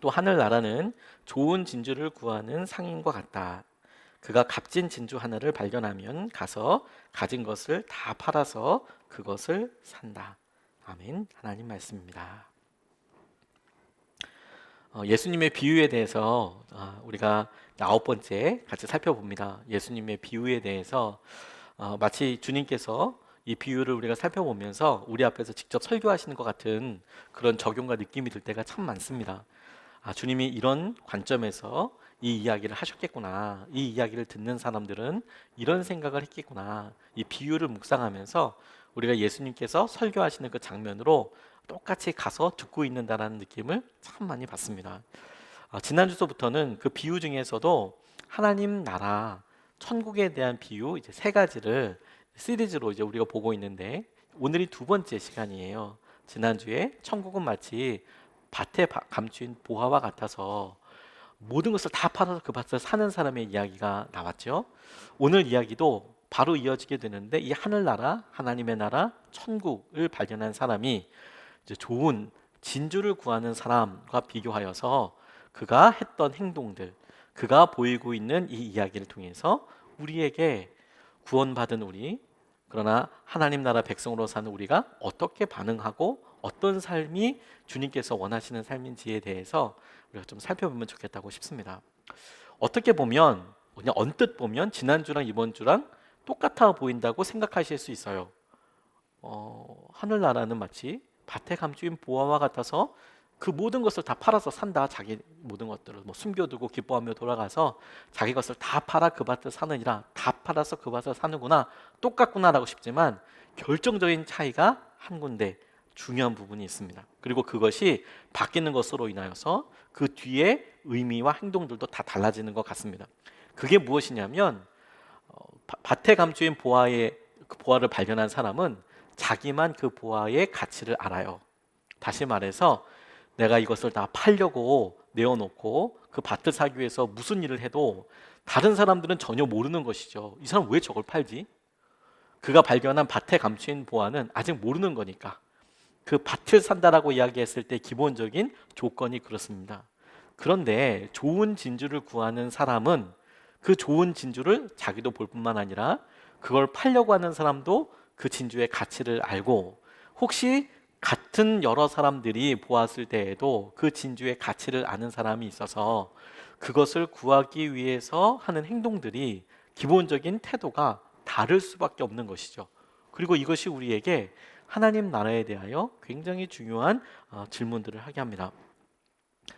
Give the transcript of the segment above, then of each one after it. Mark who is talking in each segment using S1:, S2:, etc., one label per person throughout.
S1: 또 하늘나라는 좋은 진주를 구하는 상인과 같다. 그가 값진 진주 하나를 발견하면 가서 가진 것을 다 팔아서 그것을 산다. 아멘. 하나님 말씀입니다. 예수님의 비유에 대해서 우리가 9번째 같이 살펴봅니다. 예수님의 비유에 대해서 마치 주님께서 이 비유를 우리가 살펴보면서 우리 앞에서 직접 설교하시는 것 같은 그런 적용과 느낌이 들 때가 참 많습니다. 주님이 이런 관점에서 이 이야기를 하셨겠구나. 이 이야기를 듣는 사람들은 이런 생각을 했겠구나. 이 비유를 묵상하면서 우리가 예수님께서 설교하시는 그 장면으로 똑같이 가서 듣고 있는다라는 느낌을 참 많이 받습니다. 지난 주서부터는 그 비유 중에서도 하나님 나라, 천국에 대한 비유 이제 세 가지를 시리즈로 이제 우리가 보고 있는데 오늘이 두 번째 시간이에요. 지난주에 천국은 마치 밭에 감추인 보화와 같아서 모든 것을 다 팔아서 그 밭을 사는 사람의 이야기가 나왔죠. 오늘 이야기도 바로 이어지게 되는데 이 하늘나라, 하나님의 나라, 천국을 발견한 사람이 이제 좋은 진주를 구하는 사람과 비교하여서 그가 했던 행동들, 그가 보이고 있는 이 이야기를 통해서 우리에게 구원받은 우리, 그러나 하나님 나라 백성으로 사는 우리가 어떻게 반응하고 어떤 삶이 주님께서 원하시는 삶인지에 대해서 우리가 좀 살펴보면 좋겠다고 싶습니다. 어떻게 보면 그냥 언뜻 보면 지난주랑 이번 주랑 똑같아 보인다고 생각하실 수 있어요. 하늘나라는 마치 밭에 감추인 보화와 같아서 그 모든 것을 다 팔아서 산다. 자기 모든 것들을 숨겨두고 기뻐하며 돌아가서 자기 것을 다 팔아 그 밭을 사느니라. 다 팔아서 그 밭을 사는구나. 똑같구나라고 싶지만 결정적인 차이가 한 군데 중요한 부분이 있습니다. 그리고 그것이 바뀌는 것으로 인하여서 그 뒤에 의미와 행동들도 다 달라지는 것 같습니다. 그게 무엇이냐면 밭에 감추인 보화의 그 보화를 발견한 사람은 자기만 그 보화의 가치를 알아요. 다시 말해서 내가 이것을 다 팔려고 내어놓고 그 밭을 사기 위해서 무슨 일을 해도 다른 사람들은 전혀 모르는 것이죠. 이 사람 왜 저걸 팔지? 그가 발견한 밭에 감추인 보화는 아직 모르는 거니까. 그 밭을 산다라고 이야기했을 때 기본적인 조건이 그렇습니다. 그런데 좋은 진주를 구하는 사람은 그 좋은 진주를 자기도 볼 뿐만 아니라 그걸 팔려고 하는 사람도 그 진주의 가치를 알고 혹시 같은 여러 사람들이 보았을 때에도 그 진주의 가치를 아는 사람이 있어서 그것을 구하기 위해서 하는 행동들이 기본적인 태도가 다를 수밖에 없는 것이죠. 그리고 이것이 우리에게 하나님 나라에 대하여 굉장히 중요한 질문들을 하게 합니다.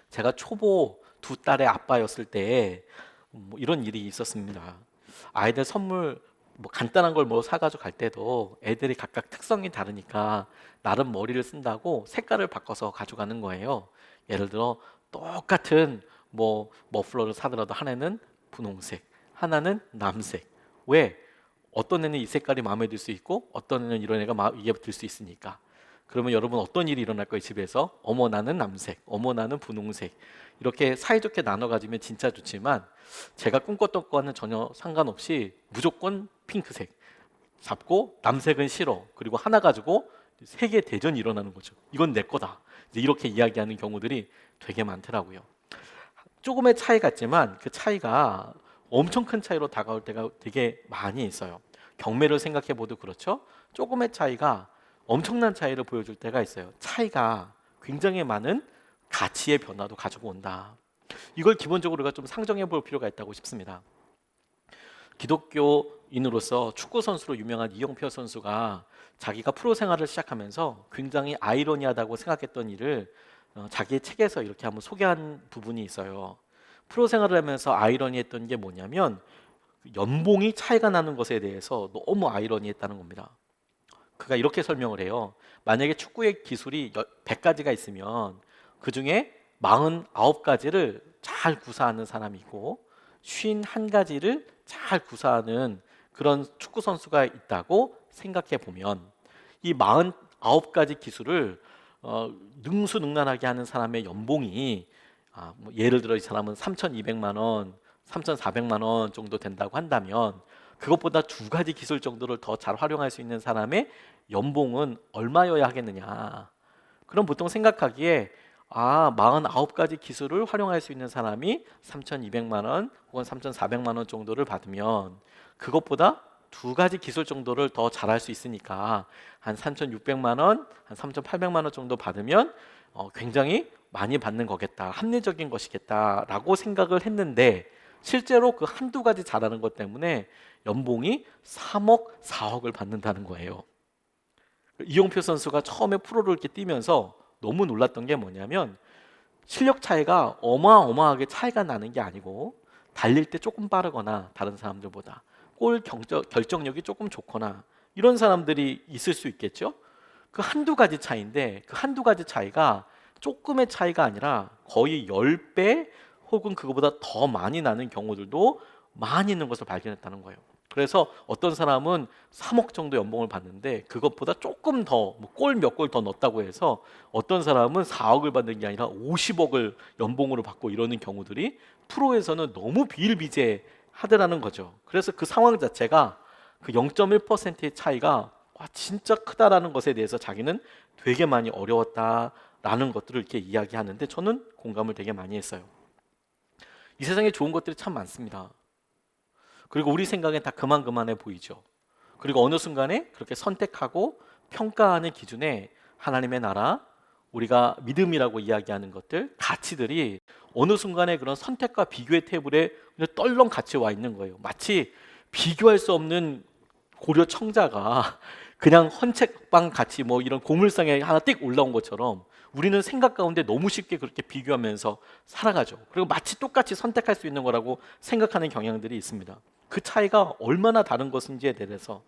S1: 제가 초보 두 딸의 아빠였을 때 이런 일이 있었습니다. 아이들 선물 간단한 걸 사가지고 갈 때도 애들이 각각 특성이 다르니까 나름 머리를 쓴다고 색깔을 바꿔서 가져가는 거예요. 예를 들어 똑같은 머플러를 사더라도 하나는 분홍색, 하나는 남색. 왜? 어떤 애는 이 색깔이 마음에 들 수 있고 어떤 애는 이런 애가 이게 들 수 있으니까. 그러면 여러분 어떤 일이 일어날 거예요? 집에서 어머 나는 남색, 어머 나는 분홍색. 이렇게 사이좋게 나눠 가지면 진짜 좋지만 제가 꿈꿨던 거와는 전혀 상관없이 무조건 핑크색 잡고 남색은 싫어. 그리고 하나 가지고 세계 대전이 일어나는 거죠. 이건 내 거다. 이렇게 이야기하는 경우들이 되게 많더라고요. 조금의 차이 같지만 그 차이가 엄청 큰 차이로 다가올 때가 되게 많이 있어요. 경매를 생각해 보도 그렇죠. 조금의 차이가 엄청난 차이를 보여줄 때가 있어요. 차이가 굉장히 많은 가치의 변화도 가지고 온다. 이걸 기본적으로 우리가 좀 상정해 볼 필요가 있다고 싶습니다. 기독교인으로서 축구 선수로 유명한 이영표 선수가 자기가 프로 생활을 시작하면서 굉장히 아이러니하다고 생각했던 일을 자기의 책에서 이렇게 한번 소개한 부분이 있어요. 프로 생활을 하면서 아이러니했던 게 뭐냐면 연봉이 차이가 나는 것에 대해서 너무 아이러니했다는 겁니다. 그가 이렇게 설명을 해요. 만약에 축구의 기술이 100가지가 있으면 그 중에 49가지를 잘 구사하는 사람이 있고 51가지를 잘 구사하는 그런 축구 선수가 있다고 생각해 보면 이 49가지 기술을 능수능란하게 하는 사람의 연봉이 예를 들어 이 사람은 3,200만 원, 3,400만 원 정도 된다고 한다면 그것보다 2가지 기술 정도를 더 잘 활용할 수 있는 사람의 연봉은 얼마여야 하겠느냐. 그럼 보통 생각하기에 49가지 기술을 활용할 수 있는 사람이 3,200만 원 혹은 3,400만 원 정도를 받으면 그것보다 2가지 기술 정도를 더 잘할 수 있으니까 한 3,600만 원, 한 3,800만 원 정도 받으면 굉장히 많이 받는 거겠다, 합리적인 것이겠다라고 생각을 했는데 실제로 그 한두 가지 잘하는 것 때문에 연봉이 3억, 4억을 받는다는 거예요. 이용표 선수가 처음에 프로를 이렇게 뛰면서 너무 놀랐던 게 뭐냐면 실력 차이가 어마어마하게 차이가 나는 게 아니고 달릴 때 조금 빠르거나 다른 사람들보다 결정력이 조금 좋거나 이런 사람들이 있을 수 있겠죠. 그 한두 가지 차이인데 그 한두 가지 차이가 조금의 차이가 아니라 거의 10배 혹은 그거보다 더 많이 나는 경우들도 많이 있는 것을 발견했다는 거예요. 그래서 어떤 사람은 3억 정도 연봉을 받는데 그것보다 조금 더 골 몇 골 더 넣었다고 해서 어떤 사람은 4억을 받는 게 아니라 50억을 연봉으로 받고 이러는 경우들이 프로에서는 너무 비일비재하더라는 거죠. 그래서 그 상황 자체가 그 0.1%의 차이가 진짜 크다라는 것에 대해서 자기는 되게 많이 어려웠다라는 것들을 이렇게 이야기하는데 저는 공감을 되게 많이 했어요. 이 세상에 좋은 것들이 참 많습니다. 그리고 우리 생각엔 다 그만해 보이죠. 그리고 어느 순간에 그렇게 선택하고 평가하는 기준에 하나님의 나라, 우리가 믿음이라고 이야기하는 것들, 가치들이 어느 순간에 그런 선택과 비교의 테이블에 그냥 떨렁 같이 와 있는 거예요. 마치 비교할 수 없는 고려 청자가 그냥 헌책방 같이 이런 고물상에 하나 띡 올라온 것처럼 우리는 생각 가운데 너무 쉽게 그렇게 비교하면서 살아가죠. 그리고 마치 똑같이 선택할 수 있는 거라고 생각하는 경향들이 있습니다. 그 차이가 얼마나 다른 것인지에 대해서,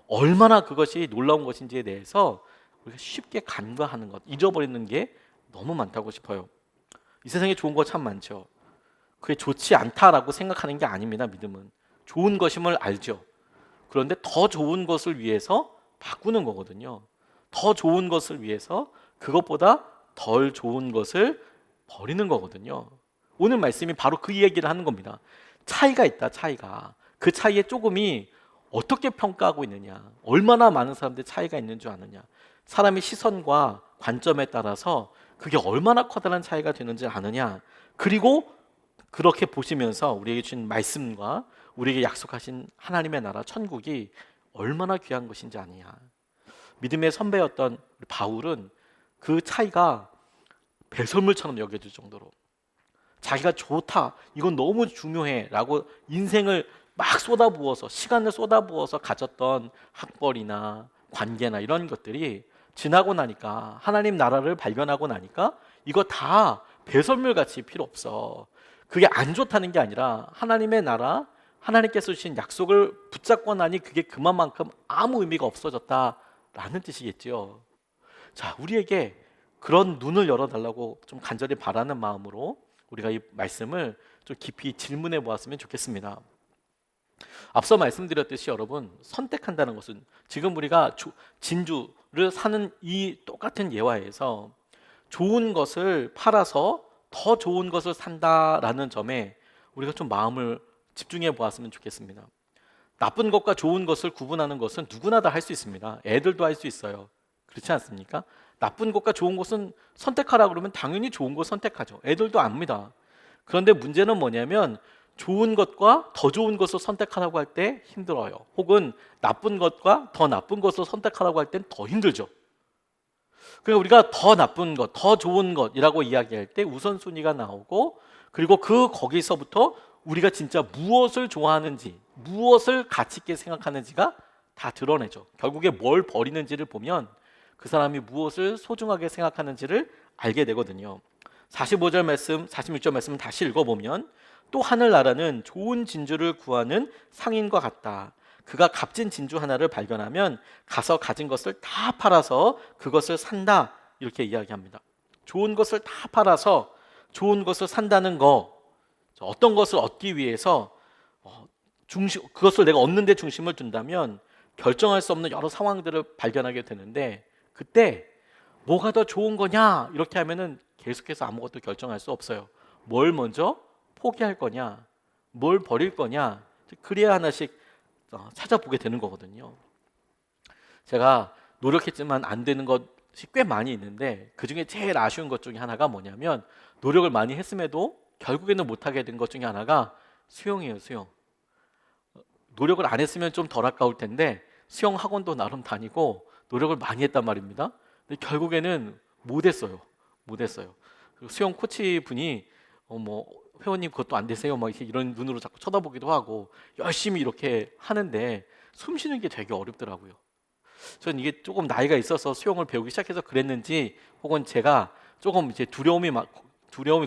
S1: 얼마나 그것이 놀라운 것인지에 대해서 우리가 쉽게 간과하는 것, 잊어버리는 게 너무 많다고 싶어요. 이 세상에 좋은 거 참 많죠. 그게 좋지 않다라고 생각하는 게 아닙니다. 믿음은 좋은 것임을 알죠. 그런데 더 좋은 것을 위해서 바꾸는 거거든요. 더 좋은 것을 위해서 그것보다 덜 좋은 것을 버리는 거거든요. 오늘 말씀이 바로 그 얘기를 하는 겁니다. 차이가 있다, 차이가. 그 차이의 조금이 어떻게 평가하고 있느냐, 얼마나 많은 사람들의 차이가 있는 줄 아느냐, 사람의 시선과 관점에 따라서 그게 얼마나 커다란 차이가 되는지 아느냐, 그리고 그렇게 보시면서 우리에게 주신 말씀과 우리에게 약속하신 하나님의 나라 천국이 얼마나 귀한 것인지 아느냐. 믿음의 선배였던 바울은 그 차이가 배설물처럼 여겨질 정도로 자기가 좋다, 이건 너무 중요해 라고 인생을 막 쏟아부어서, 시간을 쏟아부어서 가졌던 학벌이나 관계나 이런 것들이 지나고 나니까, 하나님 나라를 발견하고 나니까 이거 다 배설물같이 필요 없어. 그게 안 좋다는 게 아니라 하나님의 나라, 하나님께서 주신 약속을 붙잡고 나니 그게 그만큼 아무 의미가 없어졌다라는 뜻이겠죠. 자, 우리에게 그런 눈을 열어달라고 좀 간절히 바라는 마음으로 우리가 이 말씀을 좀 깊이 질문해 보았으면 좋겠습니다. 앞서 말씀드렸듯이 여러분, 선택한다는 것은 지금 우리가 진주를 사는 이 똑같은 예화에서 좋은 것을 팔아서 더 좋은 것을 산다라는 점에 우리가 좀 마음을 집중해 보았으면 좋겠습니다. 나쁜 것과 좋은 것을 구분하는 것은 누구나 다 할 수 있습니다. 애들도 할 수 있어요. 그렇지 않습니까? 나쁜 것과 좋은 것은 선택하라 그러면 당연히 좋은 것 선택하죠. 애들도 압니다. 그런데 문제는 뭐냐면 좋은 것과 더 좋은 것을 선택하라고 할 때 힘들어요. 혹은 나쁜 것과 더 나쁜 것을 선택하라고 할 땐 더 힘들죠. 그러니까 우리가 더 나쁜 것, 더 좋은 것이라고 이야기할 때 우선순위가 나오고, 그리고 거기서부터 우리가 진짜 무엇을 좋아하는지, 무엇을 가치 있게 생각하는지가 다 드러내죠. 결국에 뭘 버리는지를 보면 그 사람이 무엇을 소중하게 생각하는지를 알게 되거든요. 45절 말씀, 46절 말씀 다시 읽어보면 또 하늘나라는 좋은 진주를 구하는 상인과 같다. 그가 값진 진주 하나를 발견하면 가서 가진 것을 다 팔아서 그것을 산다. 이렇게 이야기합니다. 좋은 것을 다 팔아서 좋은 것을 산다는 거, 어떤 것을 얻기 위해서 그것을 내가 얻는 데 중심을 둔다면 결정할 수 없는 여러 상황들을 발견하게 되는데, 그때 뭐가 더 좋은 거냐 이렇게 하면은 계속해서 아무것도 결정할 수 없어요. 뭘 먼저 포기할 거냐, 뭘 버릴 거냐, 그래야 하나씩 찾아보게 되는 거거든요. 제가 노력했지만 안 되는 것 꽤 많이 있는데 그중에 제일 아쉬운 것 중에 하나가 뭐냐면 노력을 많이 했음에도 결국에는 못하게 된 것 중에 하나가 수영이에요. 수영. 노력을 안 했으면 좀 덜 아까울 텐데 수영 학원도 나름 다니고 노력을 많이 했단 말입니다. 근데 결국에는 못했어요. 못했어요. 그리고 수영 코치 분이 뭐 회원님 그것도 안 되세요? 막 이런 눈으로 자꾸 쳐다보기도 하고 열심히 이렇게 하는데 숨 쉬는 게 되게 어렵더라고요. 전 이게 조금 나이가 있어서 수영을 배우기 시작해서 그랬는지 혹은 제가 조금 이제 두려움이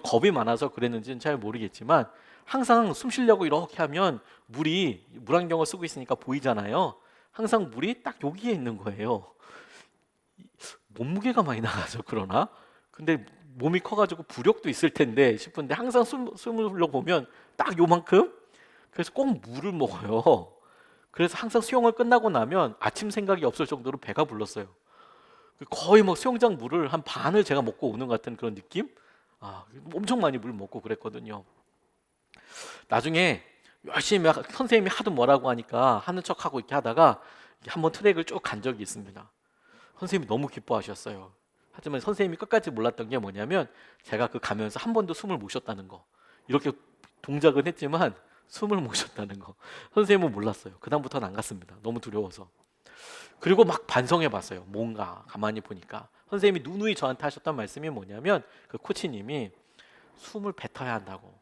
S1: 겁이 많아서 그랬는지는 잘 모르겠지만 항상 숨 쉬려고 이렇게 하면 물이 물안경을 쓰고 있으니까 보이잖아요. 항상 물이 딱 여기에 있는 거예요. 몸무게가 많이 나가죠. 그러나 근데 몸이 커가지고 부력도 있을 텐데 싶은데 항상 숨을 흘려보면 딱 요만큼. 그래서 꼭 물을 먹어요. 그래서 항상 수영을 끝나고 나면 아침 생각이 없을 정도로 배가 불렀어요. 거의 뭐 수영장 물을 한 반을 제가 먹고 오는 것 같은 그런 느낌? 엄청 많이 물 먹고 그랬거든요. 나중에 열심히 선생님이 하도 뭐라고 하니까 하는 척하고 이렇게 하다가 한번 트랙을 쭉 간 적이 있습니다. 선생님이 너무 기뻐하셨어요. 하지만 선생님이 끝까지 몰랐던 게 뭐냐면 제가 그 가면서 한 번도 숨을 못 쉬었다는 거. 이렇게 동작은 했지만 숨을 못 쉬었다는 거. 선생님은 몰랐어요. 그다음부터는 안 갔습니다. 너무 두려워서. 그리고 막 반성해 봤어요. 뭔가 가만히 보니까 선생님이 누누이 저한테 하셨던 말씀이 뭐냐면 그 코치님이 숨을 뱉어야 한다고.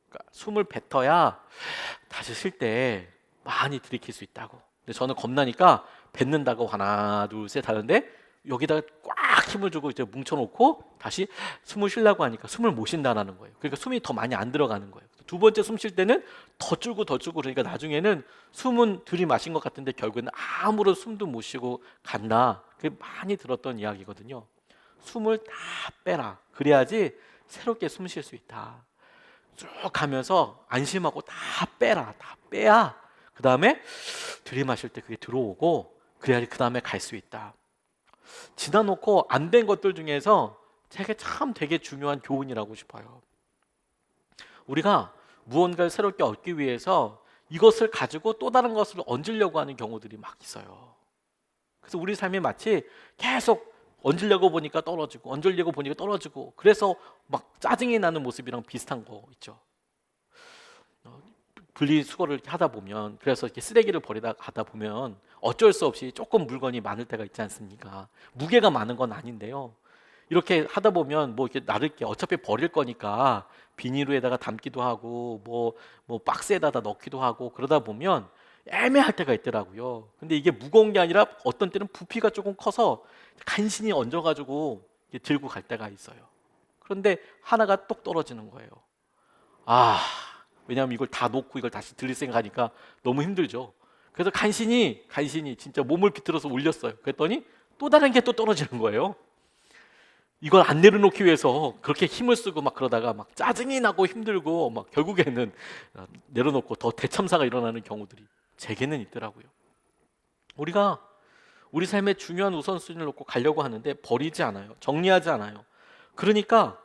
S1: 그러니까 숨을 뱉어야 다시 쉴 때 많이 들이킬 수 있다고. 근데 저는 겁나니까 뱉는다고 하나 둘 셋 하는데 여기다가 꽉 힘을 주고 이제 뭉쳐놓고 다시 숨을 쉬려고 하니까 숨을 못 쉰다는 거예요. 그러니까 숨이 더 많이 안 들어가는 거예요. 두 번째 숨 쉴 때는 더 줄고 그러니까 나중에는 숨은 들이마신 것 같은데 결국에는 아무런 숨도 못 쉬고 간다. 그게 많이 들었던 이야기거든요. 숨을 다 빼라. 그래야지 새롭게 숨 쉴 수 있다. 쭉 가면서 안심하고 다 빼라. 다 빼야 그 다음에 들이마실 때 그게 들어오고 그래야지 그 다음에 갈 수 있다. 지나놓고 안 된 것들 중에서 제게 참 되게 중요한 교훈이라고 싶어요. 우리가 무언가를 새롭게 얻기 위해서 이것을 가지고 또 다른 것을 얹으려고 하는 경우들이 막 있어요. 그래서 우리 삶이 마치 계속 얹으려고 보니까 떨어지고 얹으려고 보니까 떨어지고 그래서 막 짜증이 나는 모습이랑 비슷한 거 있죠. 분리수거를 이렇게 하다 보면 그래서 이렇게 쓰레기를 버리다 가다 보면 어쩔 수 없이 조금 물건이 많을 때가 있지 않습니까? 무게가 많은 건 아닌데요. 이렇게 하다 보면 뭐 이렇게 나를 게 어차피 버릴 거니까 비닐에다가 담기도 하고 뭐 박스에다 넣기도 하고 그러다 보면 애매할 때가 있더라고요. 근데 이게 무거운 게 아니라 어떤 때는 부피가 조금 커서 간신히 얹어가지고 들고 갈 때가 있어요. 그런데 하나가 똑 떨어지는 거예요. 아, 왜냐하면 이걸 다 놓고 이걸 다시 들릴 생각하니까 너무 힘들죠. 그래서 간신히 진짜 몸을 비틀어서 올렸어요. 그랬더니 또 다른 게 또 떨어지는 거예요. 이걸 안 내려놓기 위해서 그렇게 힘을 쓰고 막 그러다가 막 짜증이 나고 힘들고 막 결국에는 내려놓고 더 대참사가 일어나는 경우들이 제게는 있더라고요. 우리가 우리 삶의 중요한 우선순위를 놓고 가려고 하는데 버리지 않아요. 정리하지 않아요. 그러니까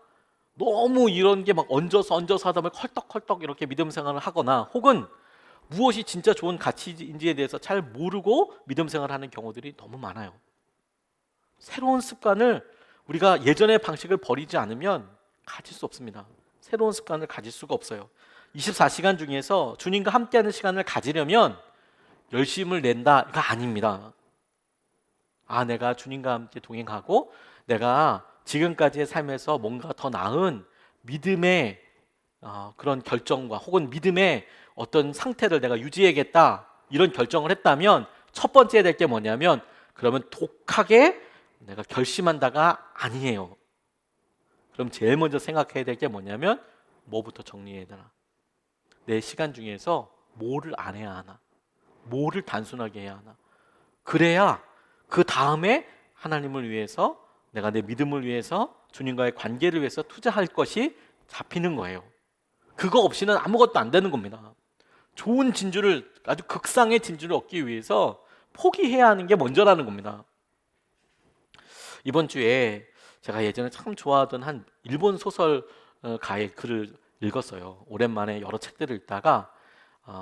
S1: 너무 이런 게 막 얹어서 하다 보면 컬떡컬떡 이렇게 믿음 생활을 하거나 혹은 무엇이 진짜 좋은 가치인지에 대해서 잘 모르고 믿음 생활을 하는 경우들이 너무 많아요. 새로운 습관을 우리가 예전의 방식을 버리지 않으면 가질 수 없습니다. 새로운 습관을 가질 수가 없어요. 24시간 중에서 주님과 함께하는 시간을 가지려면 열심을 낸다 이거 아닙니다. 내가 주님과 함께 동행하고 내가 지금까지의 삶에서 뭔가 더 나은 믿음의 그런 결정과 혹은 믿음의 어떤 상태를 내가 유지해야겠다 이런 결정을 했다면 첫 번째 될 게 뭐냐면 그러면 독하게 내가 결심한다가 아니에요. 그럼 제일 먼저 생각해야 될 게 뭐냐면 뭐부터 정리해야 되나? 내 시간 중에서 뭐를 안 해야 하나? 뭐를 단순하게 해야 하나? 그래야 그 다음에 하나님을 위해서 내가 내 믿음을 위해서 주님과의 관계를 위해서 투자할 것이 잡히는 거예요. 그거 없이는 아무것도 안 되는 겁니다. 좋은 진주를 아주 극상의 진주를 얻기 위해서 포기해야 하는 게 먼저라는 겁니다. 이번 주에 제가 예전에 참 좋아하던 한 일본 소설가의 글을 읽었어요. 오랜만에 여러 책들을 읽다가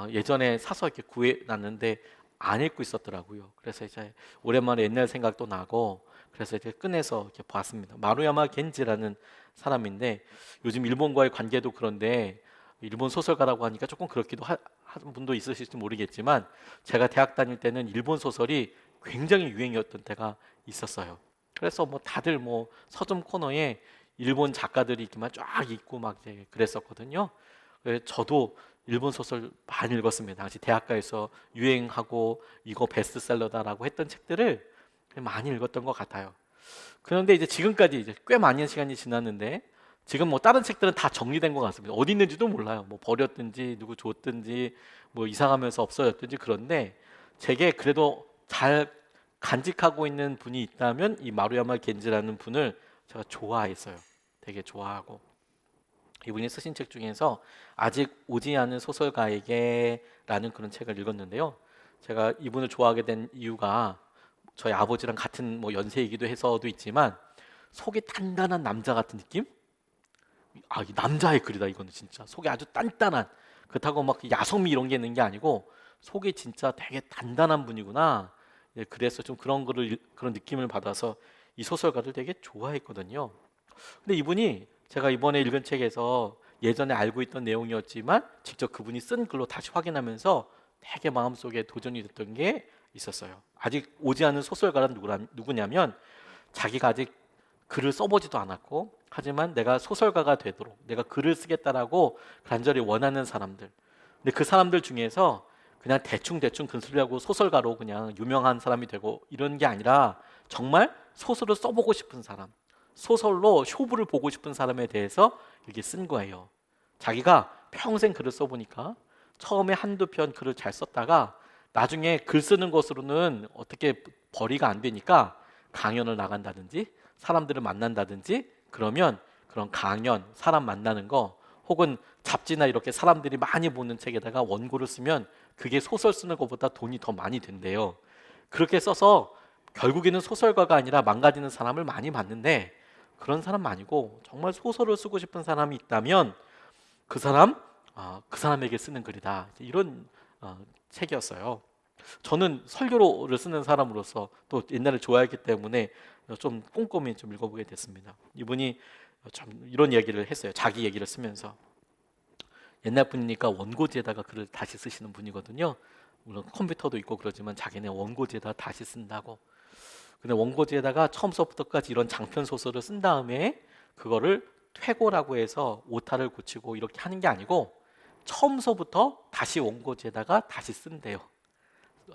S1: 예전에 사서 이렇게 구해놨는데 안 읽고 있었더라고요. 그래서 이제 오랜만에 옛날 생각도 나고 그래서 이렇게 꺼내서 이렇게 봤습니다. 마루야마 겐지라는 사람인데 요즘 일본과의 관계도 그런데 일본 소설가라고 하니까 조금 그렇기도 하는 분도 있으실지 모르겠지만 제가 대학 다닐 때는 일본 소설이 굉장히 유행이었던 때가 있었어요. 그래서 뭐 다들 뭐 서점 코너에 일본 작가들이 이렇게만 쫙 있고 막 이제 그랬었거든요. 그래서 저도 일본 소설 많이 읽었습니다. 당시 대학가에서 유행하고 이거 베스트셀러다라고 했던 책들을 많이 읽었던 것 같아요. 그런데 이제 지금까지 이제 꽤 많은 시간이 지났는데 지금 뭐 다른 책들은 다 정리된 것 같습니다. 어디 있는지도 몰라요. 뭐 버렸든지 누구 줬든지 뭐 이사가면서 없어졌든지. 그런데 제게 그래도 잘 간직하고 있는 분이 있다면 이 마루야마 겐지라는 분을 제가 좋아했어요. 되게 좋아하고 이분이 쓰신 책 중에서 아직 오지 않은 소설가에게라는 그런 책을 읽었는데요. 제가 이분을 좋아하게 된 이유가 저희 아버지랑 같은 뭐 연세이기도 해서도 있지만 속이 단단한 남자 같은 느낌? 아, 이 남자의 글이다 이거는 진짜. 속이 아주 단단한. 그렇다고 막 야성미 이런 게 있는 게 아니고 속이 진짜 되게 단단한 분이구나. 예, 그래서 좀 그런 거를 그런 느낌을 받아서 이 소설가를 되게 좋아했거든요. 근데 이분이 제가 이번에 읽은 책에서 예전에 알고 있던 내용이었지만 직접 그분이 쓴 글로 다시 확인하면서 되게 마음속에 도전이 됐던 게 있었어요. 아직 오지 않은 소설가는 누구냐면 자기가 아직 글을 써보지도 않았고 하지만 내가 소설가가 되도록 내가 글을 쓰겠다라고 간절히 원하는 사람들. 근데 그 사람들 중에서 그냥 대충대충 글쓰려고 소설가로 그냥 유명한 사람이 되고 이런 게 아니라 정말 소설을 써보고 싶은 사람, 소설로 쇼부를 보고 싶은 사람에 대해서 이렇게 쓴 거예요. 자기가 평생 글을 써보니까 처음에 한두 편 글을 잘 썼다가 나중에 글 쓰는 것으로는 어떻게 벌이가 안 되니까 강연을 나간다든지 사람들을 만난다든지 그러면 그런 강연, 사람 만나는 거 혹은 잡지나 이렇게 사람들이 많이 보는 책에다가 원고를 쓰면 그게 소설 쓰는 것보다 돈이 더 많이 된대요. 그렇게 써서 결국에는 소설가가 아니라 망가지는 사람을 많이 봤는데 그런 사람 아니고 정말 소설을 쓰고 싶은 사람이 있다면 그 사람, 그 사람에게 쓰는 글이다. 이런 책이었어요. 저는 설교를 쓰는 사람으로서 또 옛날에 좋아했기 때문에 좀 꼼꼼히 좀 읽어보게 됐습니다. 이분이 참 이런 얘기를 했어요. 자기 얘기를 쓰면서 옛날 분이니까 원고지에다가 글을 다시 쓰시는 분이거든요. 물론 컴퓨터도 있고 그러지만 자기네 원고지에다 다시 쓴다고. 근데 원고지에다가 처음서부터까지 이런 장편 소설을 쓴 다음에 그거를 퇴고라고 해서 오타를 고치고 이렇게 하는 게 아니고 처음서부터 다시 원고지에다가 다시 쓴대요.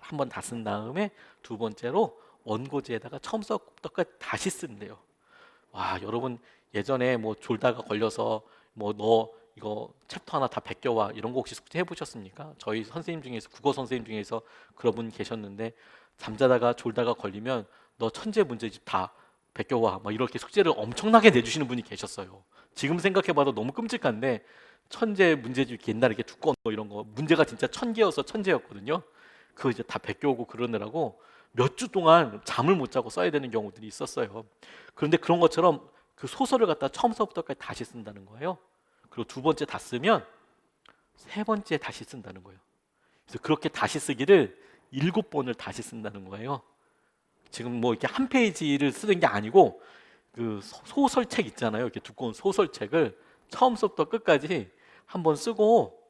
S1: 한 번 다 쓴 다음에 두 번째로 원고지에다가 처음서부터까지 다시 쓴대요. 와, 여러분 예전에 뭐 졸다가 걸려서 뭐 너 이거 챕터 하나 다 베껴와 이런 거 혹시 숙제 해보셨습니까? 저희 선생님 중에서 국어 선생님 중에서 그런 분 계셨는데 잠자다가 졸다가 걸리면 너 천재 문제집 다 베껴와 막 이렇게 숙제를 엄청나게 내주시는 분이 계셨어요. 지금 생각해봐도 너무 끔찍한데 천재 문제집 옛날에 이렇게 두꺼운 거 이런 거 문제가 진짜 1000개여서 천재였거든요. 그거 이제 다 베껴오고 그러느라고 몇 주 동안 잠을 못 자고 써야 되는 경우들이 있었어요. 그런데 그런 것처럼 그 소설을 갖다 처음서부터까지 다시 쓴다는 거예요. 그리고 두 번째 다 쓰면 세 번째 다시 쓴다는 거예요. 그래서 그렇게 다시 쓰기를 7번을 다시 쓴다는 거예요. 지금 뭐 이렇게 한 페이지를 쓰는 게 아니고 그 소설책 있잖아요. 이렇게 두꺼운 소설책을 처음부터 끝까지 한번 쓰고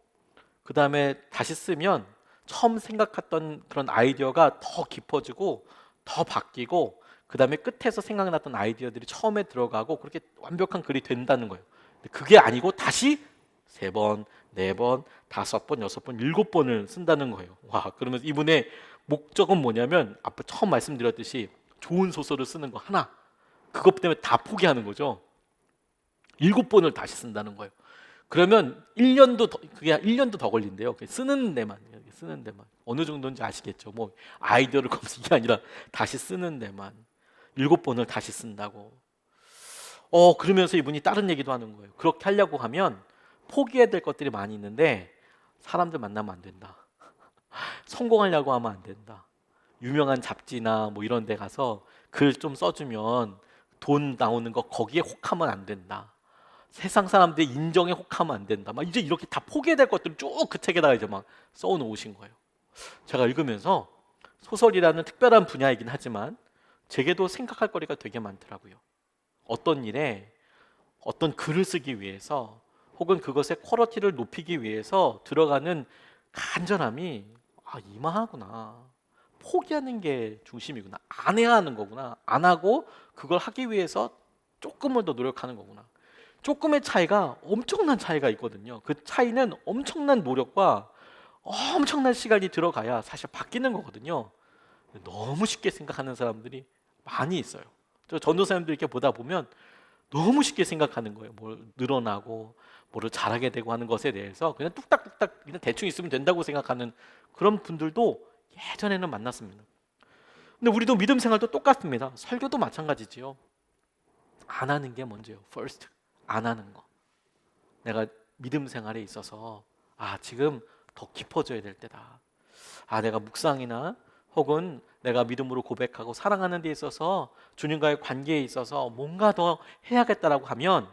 S1: 그 다음에 다시 쓰면 처음 생각했던 그런 아이디어가 더 깊어지고 더 바뀌고 그 다음에 끝에서 생각났던 아이디어들이 처음에 들어가고 그렇게 완벽한 글이 된다는 거예요. 근데 그게 아니고 다시 3번, 4번, 5번, 6번, 7번을 쓴다는 거예요. 와, 그러면서 이분의 목적은 뭐냐면 아까 처음 말씀드렸듯이 좋은 소설을 쓰는 거 하나 그것 때문에 다 포기하는 거죠. 7번을 다시 쓴다는 거예요. 그러면 1년도 더, 그게 1년도 더 걸린대요. 쓰는 데만, 쓰는 데만. 어느 정도인지 아시겠죠? 뭐 아이디어를 검색이 아니라 다시 쓰는 데만 7번을 다시 쓴다고. 그러면서 이분이 다른 얘기도 하는 거예요. 그렇게 하려고 하면 포기해야 될 것들이 많이 있는데 사람들 만나면 안 된다. 성공하려고 하면 안 된다. 유명한 잡지나 뭐 이런 데 가서 글 좀 써주면 돈 나오는 거 거기에 혹하면 안 된다. 세상 사람들의 인정에 혹하면 안 된다. 막 이제 이렇게 다 포기해야 될 것들을 쭉 그 책에다가 이제 막 써놓으신 거예요. 제가 읽으면서 소설이라는 특별한 분야이긴 하지만 제게도 생각할 거리가 되게 많더라고요. 어떤 일에 어떤 글을 쓰기 위해서 혹은 그것의 퀄리티를 높이기 위해서 들어가는 간절함이 이만하구나. 포기하는 게 중심이구나. 안 해야 하는 거구나. 안 하고 그걸 하기 위해서 조금은 더 노력하는 거구나. 조금의 차이가 엄청난 차이가 있거든요. 그 차이는 엄청난 노력과 엄청난 시간이 들어가야 사실 바뀌는 거거든요. 너무 쉽게 생각하는 사람들이 많이 있어요. 저 전도사님들 이렇게 보다 보면 너무 쉽게 생각하는 거예요. 뭘 늘어나고 뭐를 잘하게 되고 하는 것에 대해서 그냥 뚝딱뚝딱 그냥 대충 있으면 된다고 생각하는 그런 분들도 예전에는 만났습니다. 근데 우리도 믿음 생활도 똑같습니다. 설교도 마찬가지지요. 안 하는 게 먼저예요. first. 안 하는 거. 내가 믿음 생활에 있어서 지금 더 깊어져야 될 때다. 내가 묵상이나 혹은 내가 믿음으로 고백하고 사랑하는 데 있어서 주님과의 관계에 있어서 뭔가 더 해야겠다라고 하면,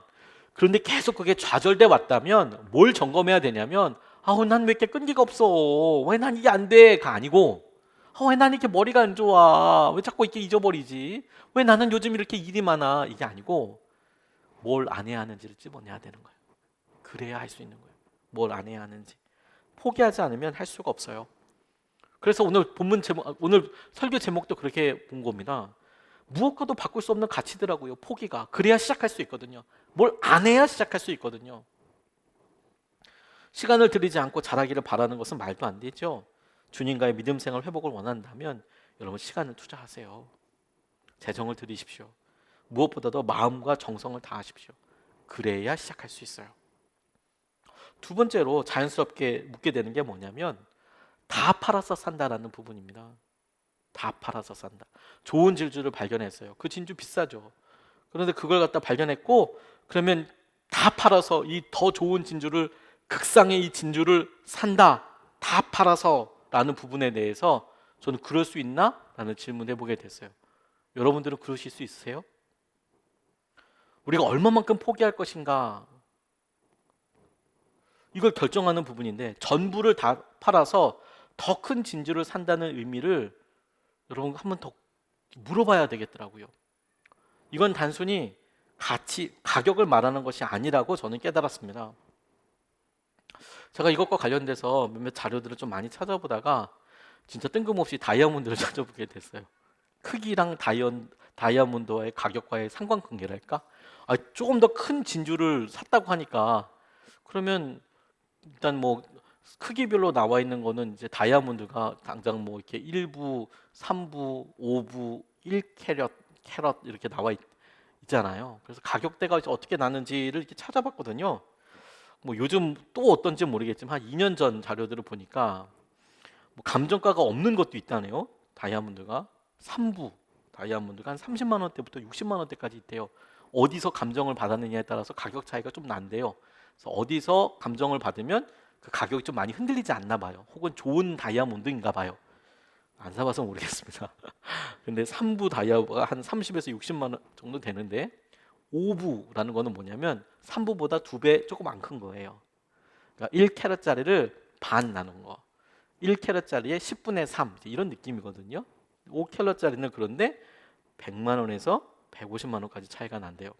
S1: 그런데 계속 그게 좌절돼 왔다면 뭘 점검해야 되냐면 난 왜 이렇게 끈기가 없어? 왜 난 이게 안 돼?가 아니고 왜 난 이렇게 머리가 안 좋아? 왜 자꾸 이렇게 잊어버리지? 왜 나는 요즘 이렇게 일이 많아? 이게 아니고 뭘 안 해야 하는지를 집어내야 되는 거예요. 그래야 할 수 있는 거예요. 뭘 안 해야 하는지. 포기하지 않으면 할 수가 없어요. 그래서 오늘 본문 제목, 오늘 설교 제목도 그렇게 본 겁니다. 무엇과도 바꿀 수 없는 가치더라고요. 포기가. 그래야 시작할 수 있거든요. 뭘 안 해야 시작할 수 있거든요. 시간을 들이지 않고 잘하기를 바라는 것은 말도 안 되죠. 주님과의 믿음 생활 회복을 원한다면 여러분 시간을 투자하세요. 재정을 들이십시오. 무엇보다도 마음과 정성을 다하십시오. 그래야 시작할 수 있어요. 두 번째로 자연스럽게 묻게 되는 게 뭐냐면 다 팔아서 산다라는 부분입니다. 다 팔아서 산다. 좋은 진주를 발견했어요. 그 진주 비싸죠. 그런데 그걸 갖다 발견했고 그러면 다 팔아서 이 더 좋은 진주를, 극상의 이 진주를 산다. 다 팔아서 라는 부분에 대해서 저는 그럴 수 있나? 라는 질문을 해보게 됐어요. 여러분들은 그러실 수 있으세요? 우리가 얼마만큼 포기할 것인가? 이걸 결정하는 부분인데 전부를 다 팔아서 더 큰 진주를 산다는 의미를 여러분 한번 더 물어봐야 되겠더라고요. 이건 단순히 가격을 말하는 것이 아니라고 저는 깨달았습니다. 제가 이것과 관련돼서 몇몇 자료들을 좀 많이 찾아보다가 진짜 뜬금없이 다이아몬드를 찾아보게 됐어요. 크기랑 다이아몬드와의 가격과의 상관관계랄까? 조금 더 큰 진주를 샀다고 하니까 그러면 일단 뭐 크기별로 나와 있는 거는 이제 다이아몬드가 당장 뭐 이렇게 1부, 3부, 5부, 1캐럿 이렇게 나와 있잖아요. 그래서 가격대가 어떻게 나는지를 이렇게 찾아봤거든요. 뭐 요즘 또 어떤지 모르겠지만 한 2년 전 자료들을 보니까 뭐 감정가가 없는 것도 있다네요. 다이아몬드가 3부 다이아몬드가 한 30만 원대부터 60만 원대까지 있대요. 어디서 감정을 받았느냐에 따라서 가격 차이가 좀 난대요. 그래서 어디서 감정을 받으면 그 가격이 좀 많이 흔들리지 않나 봐요. 혹은 좋은 다이아몬드인가 봐요. 안 사봐서 모르겠습니다. 근데 3부 다이아가 한 30에서 60만 원 정도 되는데 5부라는 거는 뭐냐면 3부보다 2배 조금 안 큰 거예요. 그러니까 1캐럿짜리를 반 나눈 거. 1캐럿짜리의 10분의 3 이런 느낌이거든요. 5캐럿짜리는 그런데 100만 원에서 150만 원까지 차이가 난대요.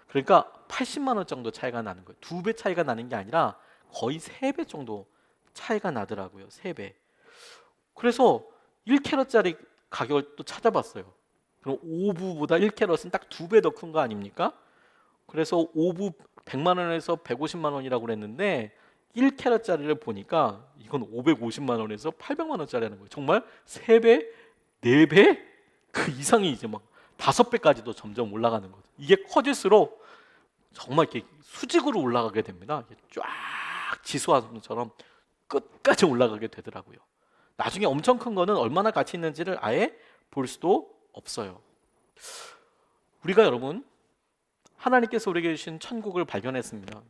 S1: 그러니까 80만 원 정도 차이가 나는 거예요. 2배 차이가 나는 게 아니라 거의 3배 정도 차이가 나더라고요. 3배. 그래서 1캐럿짜리 가격을 또 찾아봤어요. 그럼 5부보다 1캐럿은 딱 2배 더 큰 거 아닙니까? 그래서 5부 100만 원에서 150만 원이라고 그랬는데 1캐럿짜리를 보니까 이건 550만 원에서 800만 원짜리라는 거예요. 정말 3배, 4배 그 이상이 이제 막 5배까지도 점점 올라가는 거죠. 이게 커질수록 정말 이렇게 수직으로 올라가게 됩니다. 쫙 지수화처럼 끝까지 올라가게 되더라고요. 나중에 엄청 큰 거는 얼마나 가치 있는지를 아예 볼 수도 없어요. 우리가 여러분 하나님께서 우리에게 주신 천국을 발견했습니다.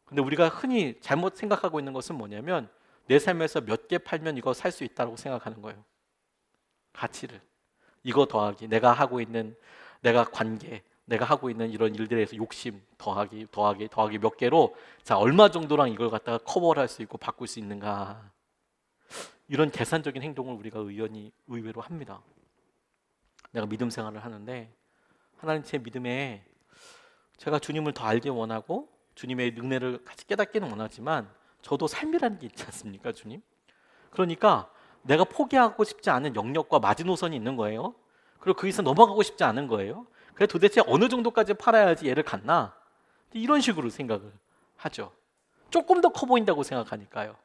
S1: 근데 우리가 흔히 잘못 생각하고 있는 것은 뭐냐면 내 삶에서 몇 개 팔면 이거 살 수 있다고 생각하는 거예요. 가치를. 이거 더하기, 내가 하고 있는 내가 관계, 내가 하고 있는 이런 일들에 대해서 욕심 더하기 몇 개로 자 얼마 정도랑 이걸 갖다가 커버를 할 수 있고 바꿀 수 있는가, 이런 계산적인 행동을 우리가 의외로 합니다. 내가 믿음 생활을 하는데 하나님 제 믿음에 제가 주님을 더 알기 원하고 주님의 은혜를 같이 깨닫기는 원하지만 저도 삶이라는 게 있지 않습니까, 주님? 그러니까 내가 포기하고 싶지 않은 영역과 마지노선이 있는 거예요. 그리고 거기서 넘어가고 싶지 않은 거예요. 그래 도대체 어느 정도까지 팔아야지 얘를 갖나? 이런 식으로 생각을 하죠. 조금 더 커 보인다고 생각하니까요.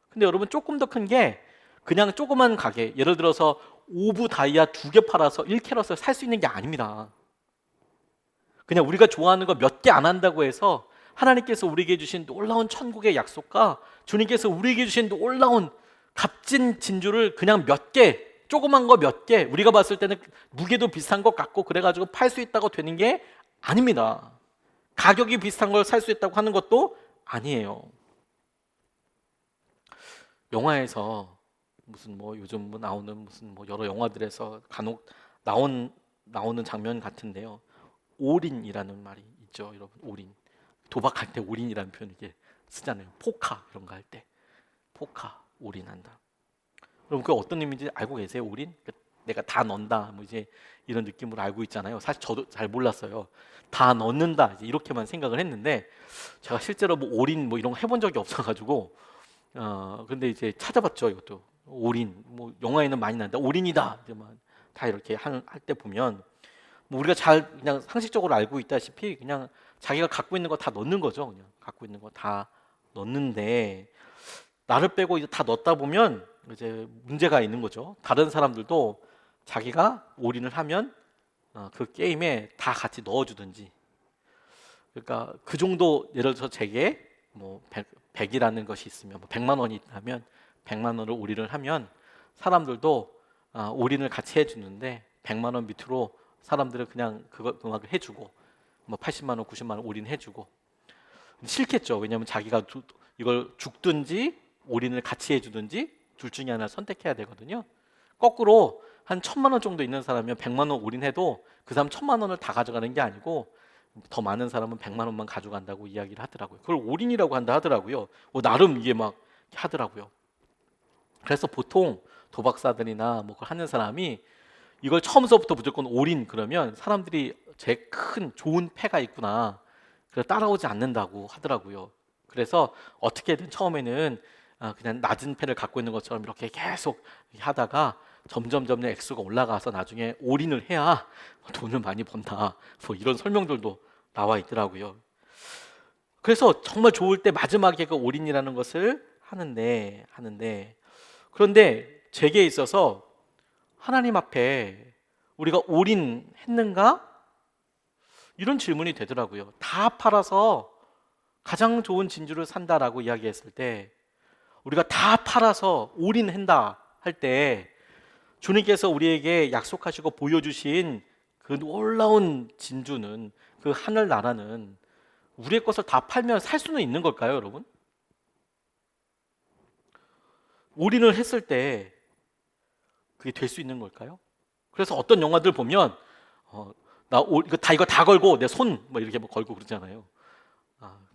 S1: 근데 여러분 조금 더 큰 게 그냥 조그만 가게, 예를 들어서 오브 다이아 2개 팔아서 1캐럿을 살 수 있는 게 아닙니다. 그냥 우리가 좋아하는 거 몇 개 안 한다고 해서 하나님께서 우리에게 주신 놀라운 천국의 약속과 주님께서 우리에게 주신 놀라운 값진 진주를 그냥 몇 개, 조그만 거 몇 개, 우리가 봤을 때는 무게도 비슷한 것 같고 그래가지고 팔 수 있다고 되는 게 아닙니다. 가격이 비슷한 걸 살 수 있다고 하는 것도 아니에요. 영화에서 무슨 뭐 요즘 뭐 나오는 무슨 뭐 여러 영화들에서 간혹 나오는 장면 같은데요. 올인이라는 말이 있죠, 여러분. 올인. 도박할 때 올인이라는 표현 이게 쓰잖아요. 포카 이런 거 할 때. 포카 올인한다. 그럼 그 어떤 의미인지 알고 계세요? 올인? 내가 다 넣는다. 뭐 이제 이런 느낌으로 알고 있잖아요. 사실 저도 잘 몰랐어요. 다 넣는다. 이제 이렇게만 생각을 했는데 제가 실제로 뭐 올인 뭐 이런 거 해본 적이 없어가지고 근데 이제 찾아봤죠. 이것도 올인. 뭐 영화에는 많이 난다. 올인이다. 이제 다 이렇게 할 때 보면 뭐 우리가 잘 그냥 상식적으로 알고 있다시피 그냥 자기가 갖고 있는 거 다 넣는 거죠. 그냥 갖고 있는 거 다 넣는데 나를 빼고 이제 다 넣다 보면 이제 문제가 있는 거죠. 다른 사람들도 자기가 올인을 하면 그 게임에 다 같이 넣어주든지. 그러니까 그 정도 예를 들어서 제게 뭐 100이라는 것이 있으면 뭐 100만 원이 있다면 100만 원을 올인을 하면 사람들도 올인을 같이 해주는데 100만 원 밑으로 사람들은 그냥 그거 음악을 해주고 뭐 80만 원, 90만 원 올인해주고 싫겠죠. 왜냐하면 자기가 이걸 죽든지 올인을 같이 해주든지 둘 중에 하나를 선택해야 되거든요. 거꾸로 한 1000만 원 정도 있는 사람이면 100만 원 올인해도 그 사람 1000만 원을 다 가져가는 게 아니고 더 많은 사람은 100만 원만 가져간다고 이야기를 하더라고요. 그걸 올인이라고 한다 하더라고요. 나름 이게 막 하더라고요. 그래서 보통 도박사들이나 뭐 그걸 하는 사람이 이걸 처음서부터 무조건 올인 그러면 사람들이 제 큰 좋은 패가 있구나. 그래서 따라오지 않는다고 하더라고요. 그래서 어떻게든 처음에는 그냥 낮은 패를 갖고 있는 것처럼 이렇게 계속 하다가 점점 액수가 올라가서 나중에 올인을 해야 돈을 많이 번다. 뭐 이런 설명들도 나와 있더라고요. 그래서 정말 좋을 때 마지막에 그 올인이라는 것을 하는데 그런데 제게 있어서 하나님 앞에 우리가 올인했는가? 이런 질문이 되더라고요. 다 팔아서 가장 좋은 진주를 산다라고 이야기했을 때 우리가 다 팔아서 올인한다 할 때 주님께서 우리에게 약속하시고 보여주신 그 놀라운 진주는 그 하늘 나라는 우리의 것을 다 팔면 살 수는 있는 걸까요, 여러분? 올인을 했을 때 그게 될 수 있는 걸까요? 그래서 어떤 영화들 보면 이거 다 걸고 내 손 뭐 이렇게 뭐 걸고 그러잖아요.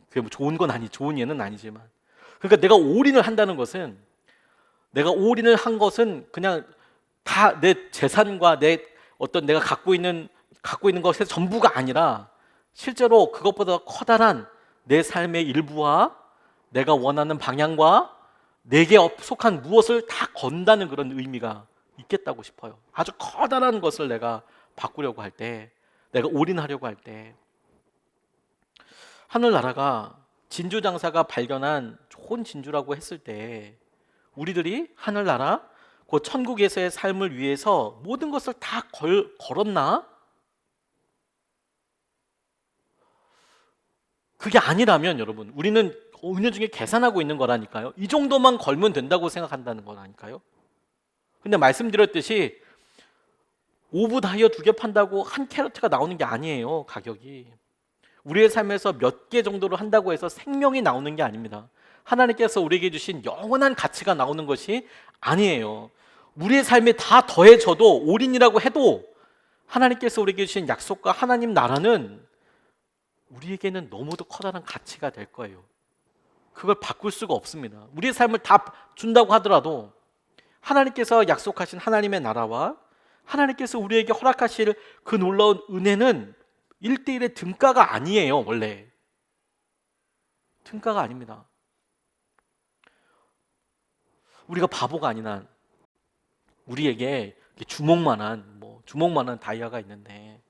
S1: 그게 뭐 좋은 건 좋은 예는 아니지만 그러니까 내가 올인을 한다는 것은 내가 올인을 한 것은 그냥 다 내 재산과 내 어떤 내가 갖고 있는 것의 전부가 아니라 실제로 그것보다 커다란 내 삶의 일부와 내가 원하는 방향과 내게 속한 무엇을 다 건다는 그런 의미가 있겠다고 싶어요. 아주 커다란 것을 내가 바꾸려고 할 때, 내가 올인하려고 할 때, 하늘나라가 진주장사가 발견한 좋은 진주라고 했을 때 우리들이 하늘나라 그 천국에서의 삶을 위해서 모든 것을 다 걸었나? 그게 아니라면 여러분 우리는 은연중에 계산하고 있는 거라니까요. 이 정도만 걸면 된다고 생각한다는 거라니까요. 근데 말씀드렸듯이 오브 다이어 2개 판다고 한 캐럿가 나오는 게 아니에요. 가격이 우리의 삶에서 몇 개 정도로 한다고 해서 생명이 나오는 게 아닙니다. 하나님께서 우리에게 주신 영원한 가치가 나오는 것이 아니에요. 우리의 삶에 다 더해져도 올인이라고 해도 하나님께서 우리에게 주신 약속과 하나님 나라는 우리에게는 너무도 커다란 가치가 될 거예요. 그걸 바꿀 수가 없습니다. 우리의 삶을 다 준다고 하더라도 하나님께서 약속하신 하나님의 나라와 하나님께서 우리에게 허락하실 그 놀라운 은혜는 1대1의 등가가 아니에요. 원래 등가가 아닙니다. 우리가 바보가 아닌 한 우리에게 주먹만한 다이아가 있는데,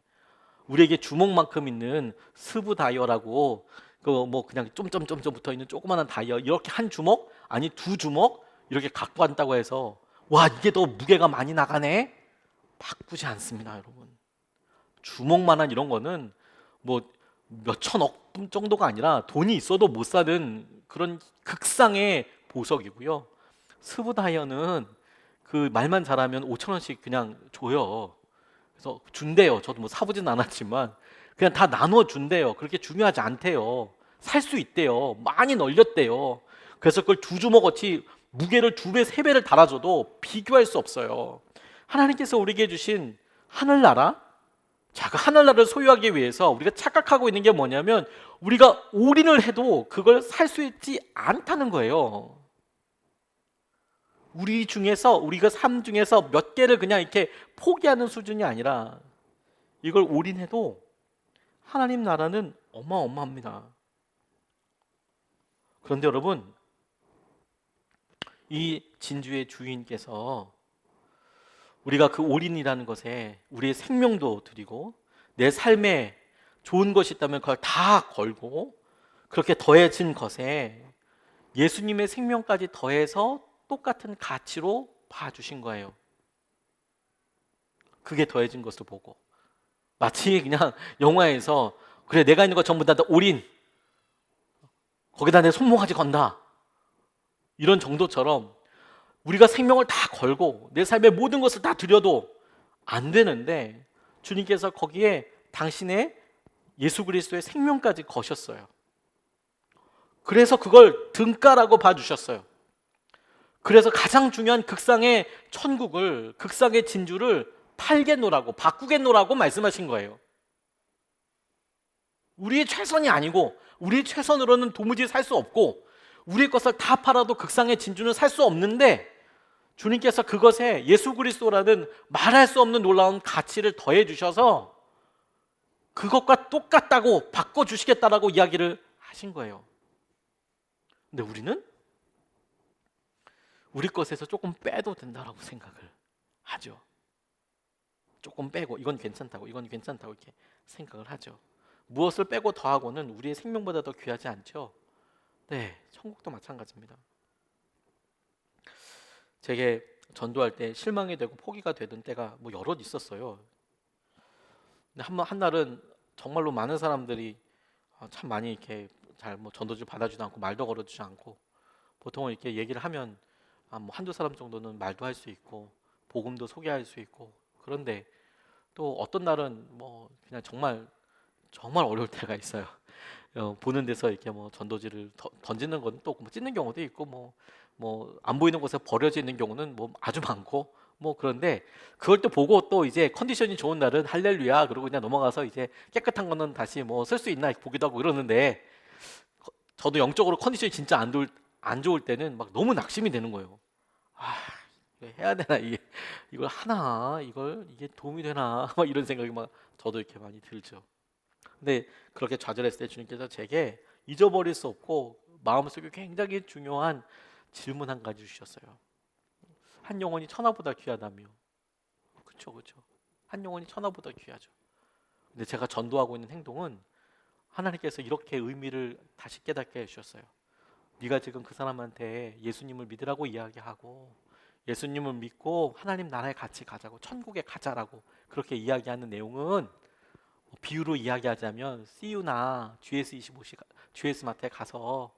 S1: 우리에게 주먹만큼 있는 스부 다이아라고 그냥 점점점점 붙어 있는 조그만한 다이아, 이렇게 한 주먹 아니 두 주먹 이렇게 갖고 간다고 해서 와 이게 더 무게가 많이 나가네, 바꾸지 않습니다. 여러분, 주먹만한 이런 거는 뭐 몇천억 정도가 아니라 돈이 있어도 못 사는 그런 극상의 보석이고요. 스부 다이아는 그 말만 잘하면 5천 원씩 그냥 줘요. 그래서 준대요. 저도 뭐 사보진 않았지만 그냥 다 나눠 준대요. 그렇게 중요하지 않대요. 살 수 있대요. 많이 널렸대요. 그래서 그걸 두 주먹어치 무게를 2배, 3배를 달아줘도 비교할 수 없어요. 하나님께서 우리에게 주신 하늘나라, 자, 그 하늘나라를 소유하기 위해서 우리가 착각하고 있는 게 뭐냐면 우리가 올인을 해도 그걸 살 수 있지 않다는 거예요. 우리가 삶 중에서 몇 개를 그냥 이렇게 포기하는 수준이 아니라 이걸 올인해도 하나님 나라는 어마어마합니다. 그런데 여러분, 이 진주의 주인께서 우리가 그 올인이라는 것에 우리의 생명도 드리고 내 삶에 좋은 것이 있다면 그걸 다 걸고 그렇게 더해진 것에 예수님의 생명까지 더해서 똑같은 가치로 봐주신 거예요. 그게 더해진 것을 보고 마치 그냥 영화에서 그래 내가 있는 거 전부 다 올인, 거기다 내 손모가지 건다, 이런 정도처럼 우리가 생명을 다 걸고 내 삶의 모든 것을 다 드려도 안 되는데 주님께서 거기에 당신의 예수 그리스도의 생명까지 거셨어요. 그래서 그걸 등가라고 봐주셨어요. 그래서 가장 중요한 극상의 천국을, 극상의 진주를 팔겠노라고, 바꾸겠노라고 말씀하신 거예요. 우리의 최선이 아니고 우리의 최선으로는 도무지 살 수 없고 우리의 것을 다 팔아도 극상의 진주는 살 수 없는데 주님께서 그것에 예수 그리스도라는 말할 수 없는 놀라운 가치를 더해 주셔서 그것과 똑같다고 바꿔주시겠다라고 이야기를 하신 거예요. 근데 우리는 우리 것에서 조금 빼도 된다라고 생각을 하죠. 조금 빼고 이건 괜찮다고 이렇게 생각을 하죠. 무엇을 빼고 더하고는 우리의 생명보다 더 귀하지 않죠. 네, 천국도 마찬가지입니다. 제게 전도할 때 실망이 되고 포기가 되던 때가 여럿 있었어요. 근데 한날은 정말로 많은 사람들이 참 많이 이렇게 잘 전도지 받아주지 않고 말도 걸어주지 않고, 보통은 이렇게 얘기를 하면 한두 사람 정도는 말도 할 수 있고 복음도 소개할 수 있고, 그런데 또 어떤 날은 그냥 정말 어려울 때가 있어요. 보는 데서 이렇게 전도지를 던지는 건 또 찢는 경우도 있고 안 보이는 곳에 버려져 있는 경우는 아주 많고 그런데 그걸 또 보고 또 이제 컨디션이 좋은 날은 할렐루야 그러고 그냥 넘어가서 이제 깨끗한 거는 다시 쓸 수 있나 보기도 하고 그러는데, 저도 영적으로 컨디션이 진짜 안 좋을 때는 너무 낙심이 되는 거예요. 이거 해야 되나, 이걸 하나, 이게 도움이 되나 이런 생각이 저도 이렇게 많이 들죠. 근데 그렇게 좌절했을 때 주님께서 제게 잊어버릴 수 없고 마음속에 굉장히 중요한 질문 한 가지 주셨어요. 한 영혼이 천하보다 귀하다며. 그렇죠. 한 영혼이 천하보다 귀하죠. 근데 제가 전도하고 있는 행동은 하나님께서 이렇게 의미를 다시 깨닫게 해주셨어요. 네가 지금 그 사람한테 예수님을 믿으라고 이야기하고 예수님을 믿고 하나님 나라에 같이 가자고, 천국에 가자라고 그렇게 이야기하는 내용은 비유로 이야기하자면 CU나 GS 마트에 가서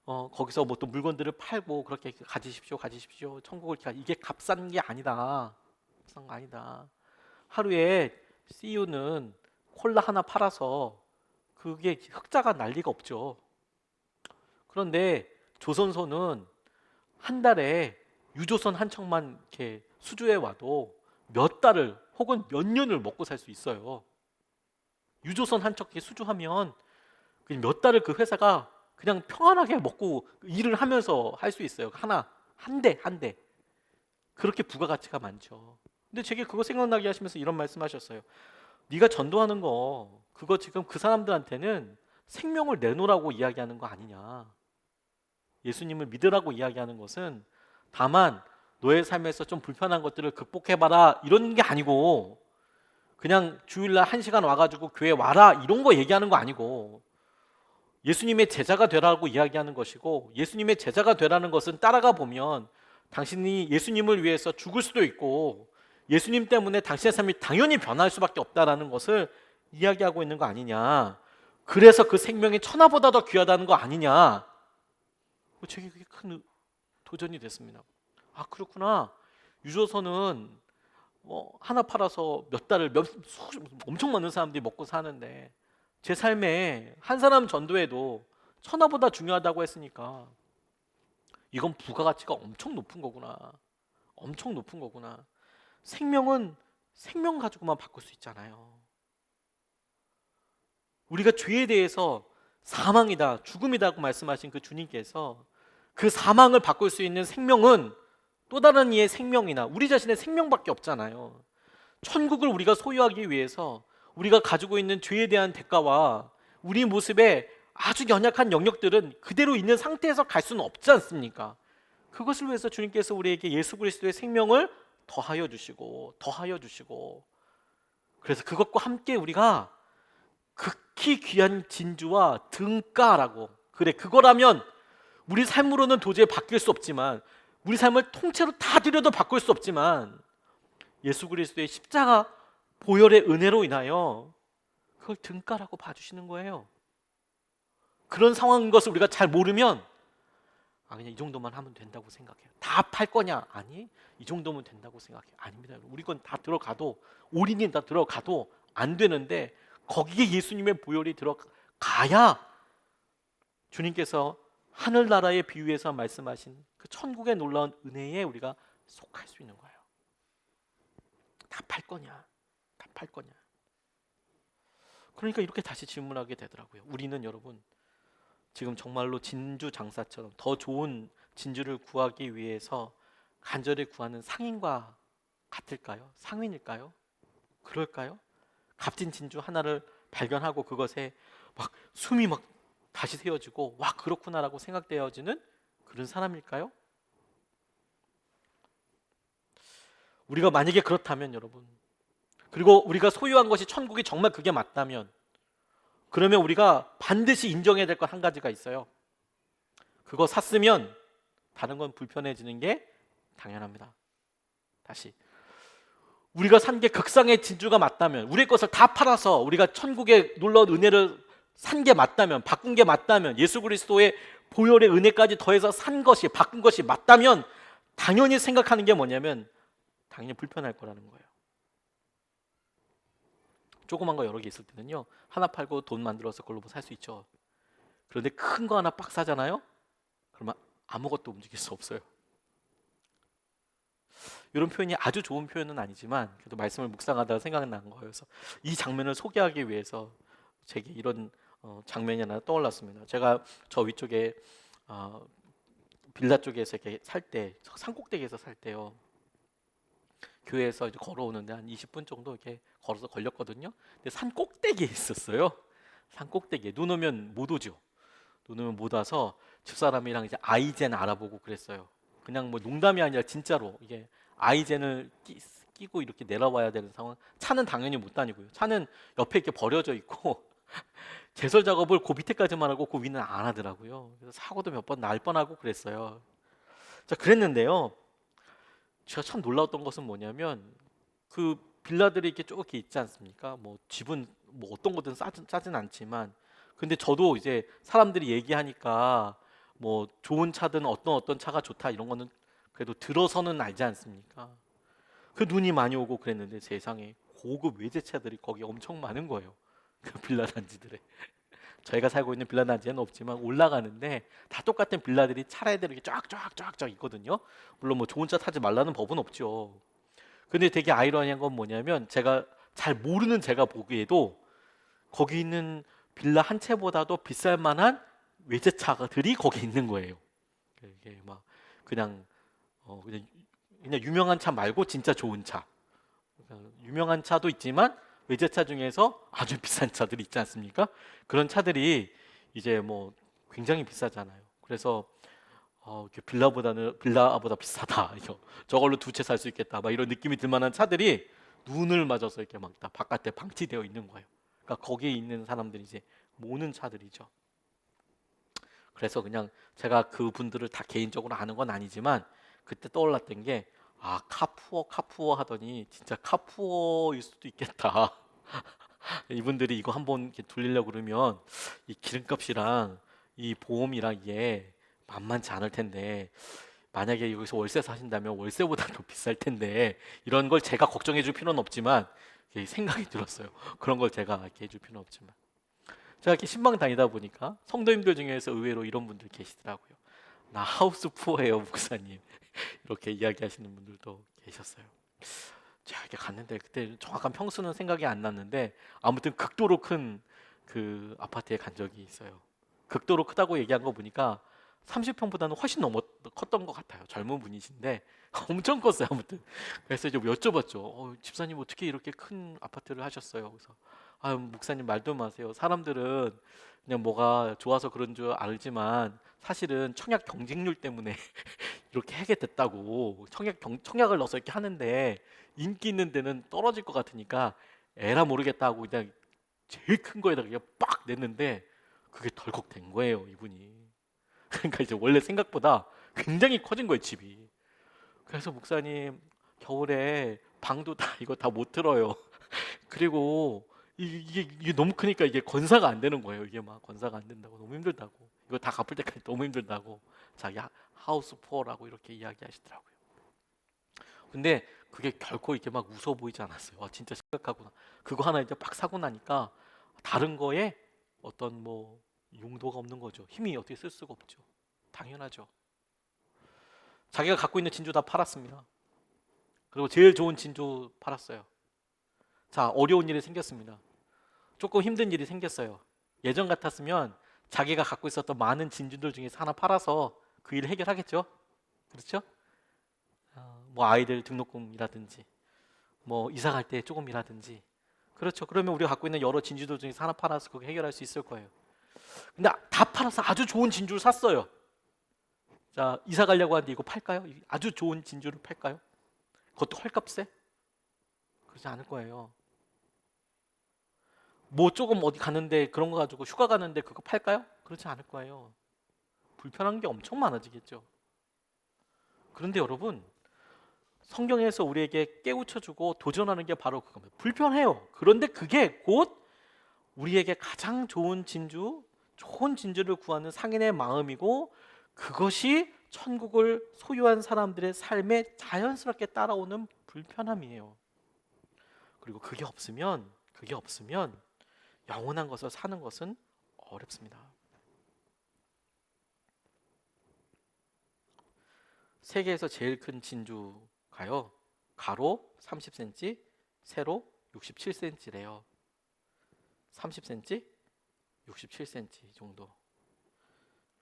S1: 거기서 또 물건들을 팔고 그렇게 가지십시오 천국을 이게 값싼 게 아니다. 값싼 거 아니다. 하루에 CU는 콜라 하나 팔아서 그게 흑자가 날 리가 없죠. 그런데 조선소는 한 달에 유조선 한 척만 이렇게 수주해 와도 몇 달을 혹은 몇 년을 먹고 살 수 있어요. 유조선 한 척 수주하면 몇 달을 그 회사가 그냥 평안하게 먹고 일을 하면서 할 수 있어요. 한 대. 그렇게 부가가치가 많죠. 근데 제게 그거 생각나게 하시면서 이런 말씀하셨어요. 네가 전도하는 거 그거 지금 그 사람들한테는 생명을 내놓으라고 이야기하는 거 아니냐. 예수님을 믿으라고 이야기하는 것은 다만 너의 삶에서 좀 불편한 것들을 극복해봐라 이런 게 아니고, 그냥 주일날 1시간 와가지고 교회 와라 이런 거 얘기하는 거 아니고, 예수님의 제자가 되라고 이야기하는 것이고, 예수님의 제자가 되라는 것은 따라가 보면 당신이 예수님을 위해서 죽을 수도 있고 예수님 때문에 당신의 삶이 당연히 변할 수밖에 없다라는 것을 이야기하고 있는 거 아니냐. 그래서 그 생명이 천하보다 더 귀하다는 거 아니냐. 제게 그게 큰 도전이 됐습니다. 아, 그렇구나. 유조선은 하나 팔아서 몇 달을 엄청 많은 사람들이 먹고 사는데 제 삶에 한 사람 전도해도 천하보다 중요하다고 했으니까 이건 부가가치가 엄청 높은 거구나. 엄청 높은 거구나. 생명은 생명 가지고만 바꿀 수 있잖아요. 우리가 죄에 대해서 사망이다, 죽음이다고 말씀하신 그 주님께서 그 사망을 바꿀 수 있는 생명은 또 다른 이의 생명이나 우리 자신의 생명밖에 없잖아요. 천국을 우리가 소유하기 위해서 우리가 가지고 있는 죄에 대한 대가와 우리 모습의 아주 연약한 영역들은 그대로 있는 상태에서 갈 수는 없지 않습니까? 그것을 위해서 주님께서 우리에게 예수 그리스도의 생명을 더하여 주시고 그래서 그것과 함께 우리가 극히 귀한 진주와 등가라고, 그래 그거라면 우리 삶으로는 도저히 바뀔 수 없지만, 우리 삶을 통째로 다 들여도 바꿀 수 없지만 예수 그리스도의 십자가 보혈의 은혜로 인하여 그걸 등가라고 봐주시는 거예요. 그런 상황인 것을 우리가 잘 모르면 그냥 이 정도만 하면 된다고 생각해요. 다 팔 거냐? 아니, 이 정도면 된다고 생각해요. 아닙니다. 우리 건 다 들어가도, 올인이 다 들어가도 안 되는데 거기에 예수님의 보혈이 들어가야 주님께서 하늘나라의 비유에서 말씀하신 그 천국의 놀라운 은혜에 우리가 속할 수 있는 거예요. 다 팔 거냐? 다 팔 거냐? 그러니까 이렇게 다시 질문하게 되더라고요. 우리는 여러분 지금 정말로 진주 장사처럼 더 좋은 진주를 구하기 위해서 간절히 구하는 상인과 같을까요? 상인일까요? 그럴까요? 값진 진주 하나를 발견하고 그것에 막 숨이 막 다시 새어지고 와 그렇구나라고 생각되어지는 그런 사람일까요? 우리가 만약에 그렇다면 여러분, 그리고 우리가 소유한 것이 천국이 정말 그게 맞다면, 그러면 우리가 반드시 인정해야 될 것 한 가지가 있어요. 그거 샀으면 다른 건 불편해지는 게 당연합니다. 다시 우리가 산 게 극상의 진주가 맞다면, 우리의 것을 다 팔아서 우리가 천국의 놀라운 은혜를 산 게 맞다면, 바꾼 게 맞다면, 예수 그리스도의 보혈의 은혜까지 더해서 산 것이, 바꾼 것이 맞다면 당연히 생각하는 게 뭐냐면 당연히 불편할 거라는 거예요. 조그만 거 여러 개 있을 때는요, 하나 팔고 돈 만들어서 그걸로 뭐 살 수 있죠. 그런데 큰 거 하나 빡 사잖아요. 그러면 아무것도 움직일 수 없어요. 이런 표현이 아주 좋은 표현은 아니지만 그래도 말씀을 묵상하다가 생각난 거여서 이 장면을 소개하기 위해서 제게 이런 장면이 하나 떠올랐습니다. 제가 저 위쪽에 빌라 쪽에서 이렇게 살 때, 산꼭대기에서 살 때요, 교회에서 이제 걸어오는데 한 20분 정도 이렇게 걸어서 걸렸거든요. 근데 산 꼭대기에 있었어요. 산 꼭대기에. 눈 오면 못 오죠. 눈 오면 못 와서 집사람이랑 이제 아이젠 알아보고 그랬어요. 그냥 뭐 농담이 아니라 진짜로 이게 아이젠을 끼고 이렇게 내려와야 되는 상황. 차는 당연히 못 다니고요. 차는 옆에 이렇게 버려져 있고 제설 작업을 그 밑에까지만 하고 그 위는 안 하더라고요. 그래서 사고도 몇 번 날 뻔하고 그랬어요. 자, 그랬는데요, 제가 참 놀라웠던 것은 뭐냐면 그 빌라들이 이렇게 쭉 이렇게 있지 않습니까? 뭐 집은 뭐 어떤 거든 싸진 않지만, 근데 저도 이제 사람들이 얘기하니까 뭐 좋은 차든 어떤 차가 좋다 이런 거는 그래도 들어서는 알지 않습니까? 그 눈이 많이 오고 그랬는데 세상에 고급 외제차들이 거기 엄청 많은 거예요. 그 빌라 단지들에. 저희가 살고 있는 빌라 단지에는 없지만 올라가는데 다 똑같은 빌라들이 차례대로 이렇게 쫙쫙쫙쫙 있거든요. 물론 뭐 좋은 차 타지 말라는 법은 없죠. 근데 되게 아이러니한 건 뭐냐면 제가 잘 모르는 제가 보기에도 거기 있는 빌라 한 채보다도 비쌀 만한 외제차들이 거기 있는 거예요. 이게 막 그냥 그냥 유명한 차 말고 진짜 좋은 차. 유명한 차도 있지만 외제차 중에서 아주 비싼 차들이 있지 않습니까? 그런 차들이 이제 뭐 굉장히 비싸잖아요. 그래서 이렇게 빌라보다 비싸다. 이거 저걸로 두 채 살 수 있겠다. 막 이런 느낌이 들 만한 차들이 눈을 맞아서 이렇게 막 다 바깥에 방치되어 있는 거예요. 그러니까 거기에 있는 사람들이 이제 모는 차들이죠. 그래서 그냥 제가 그분들을 다 개인적으로 아는 건 아니지만 그때 떠올랐던 게 카푸어 하더니 진짜 카푸어일 수도 있겠다. 이분들이 이거 한번 이렇게 돌리려고 그러면 이 기름값이랑 이 보험이랑 이게 만만치 않을 텐데 만약에 여기서 월세 사신다면 월세보다 더 비쌀 텐데 이런 걸 제가 걱정해 줄 필요는 없지만 생각이 들었어요. 그런 걸 제가 이렇게 해줄 필요는 없지만 제가 이렇게 신방 다니다 보니까 성도님들 중에서 의외로 이런 분들 계시더라고요. 나 하우스 푸어예요, 목사님. 이렇게 이야기하시는 분들도 계셨어요. 제가 이렇게 갔는데 그때 정확한 평수는 생각이 안 났는데 아무튼 극도로 큰 그 아파트에 간 적이 있어요. 극도로 크다고 얘기한 거 보니까 30평보다는 훨씬 컸던 것 같아요. 젊은 분이신데 엄청 컸어요. 아무튼 그래서 좀 여쭤봤죠. 집사님 어떻게 이렇게 큰 아파트를 하셨어요? 그래서 목사님 말도 마세요. 사람들은 그냥 뭐가 좋아서 그런 줄 알지만 사실은 청약 경쟁률 때문에 이렇게 하게 됐다고 청약을 넣어서 이렇게 하는데 인기 있는 데는 떨어질 것 같으니까 에라 모르겠다고 그냥 제일 큰 거에다 그냥 빡 냈는데 그게 덜컥 된 거예요, 이분이. 그러니까 이제 원래 생각보다 굉장히 커진 거예요, 집이. 그래서 목사님 겨울에 방도 다 이거 다 못 들어요. 그리고 이게 너무 크니까 이게 건사가 안 되는 거예요. 이게 막 건사가 안 된다고 너무 힘들다고. 이거 다 갚을 때까지 너무 힘들다고 자기 하우스 푸어라고 이렇게 이야기하시더라고요. 근데 그게 결코 이렇게 막 웃어 보이지 않았어요. 진짜 심각하구나. 그거 하나 이제 빡 사고 나니까 다른 거에 어떤 뭐 용도가 없는 거죠. 힘이 어떻게 쓸 수가 없죠. 당연하죠. 자기가 갖고 있는 진주 다 팔았습니다. 그리고 제일 좋은 진주 팔았어요. 자, 어려운 일이 생겼습니다. 조금 힘든 일이 생겼어요. 예전 같았으면 자기가 갖고 있었던 많은 진주들 중에서 하나 팔아서 그 일을 해결하겠죠. 그렇죠? 뭐 아이들 등록금이라든지 뭐 이사 갈 때 조금이라든지 그렇죠. 그러면 우리가 갖고 있는 여러 진주들 중에서 하나 팔아서 그거 해결할 수 있을 거예요. 근데 다 팔아서 아주 좋은 진주를 샀어요. 자, 이사 가려고 하는데 이거 팔까요? 아주 좋은 진주를 팔까요? 그것도 헐값에? 그러지 않을 거예요. 뭐 조금 어디 갔는데 그런 거 가지고 휴가 가는데 그거 팔까요? 그렇지 않을 거예요. 불편한 게 엄청 많아지겠죠. 그런데 여러분, 성경에서 우리에게 깨우쳐주고 도전하는 게 바로 그겁니다. 불편해요. 그런데 그게 곧 우리에게 가장 좋은 진주, 좋은 진주를 구하는 상인의 마음이고 그것이 천국을 소유한 사람들의 삶에 자연스럽게 따라오는 불편함이에요. 그리고 그게 없으면 영원한 것을 사는 것은 어렵습니다. 세계에서 제일 큰 진주가요. 가로 30cm, 세로 67cm래요. 30cm, 67cm 정도.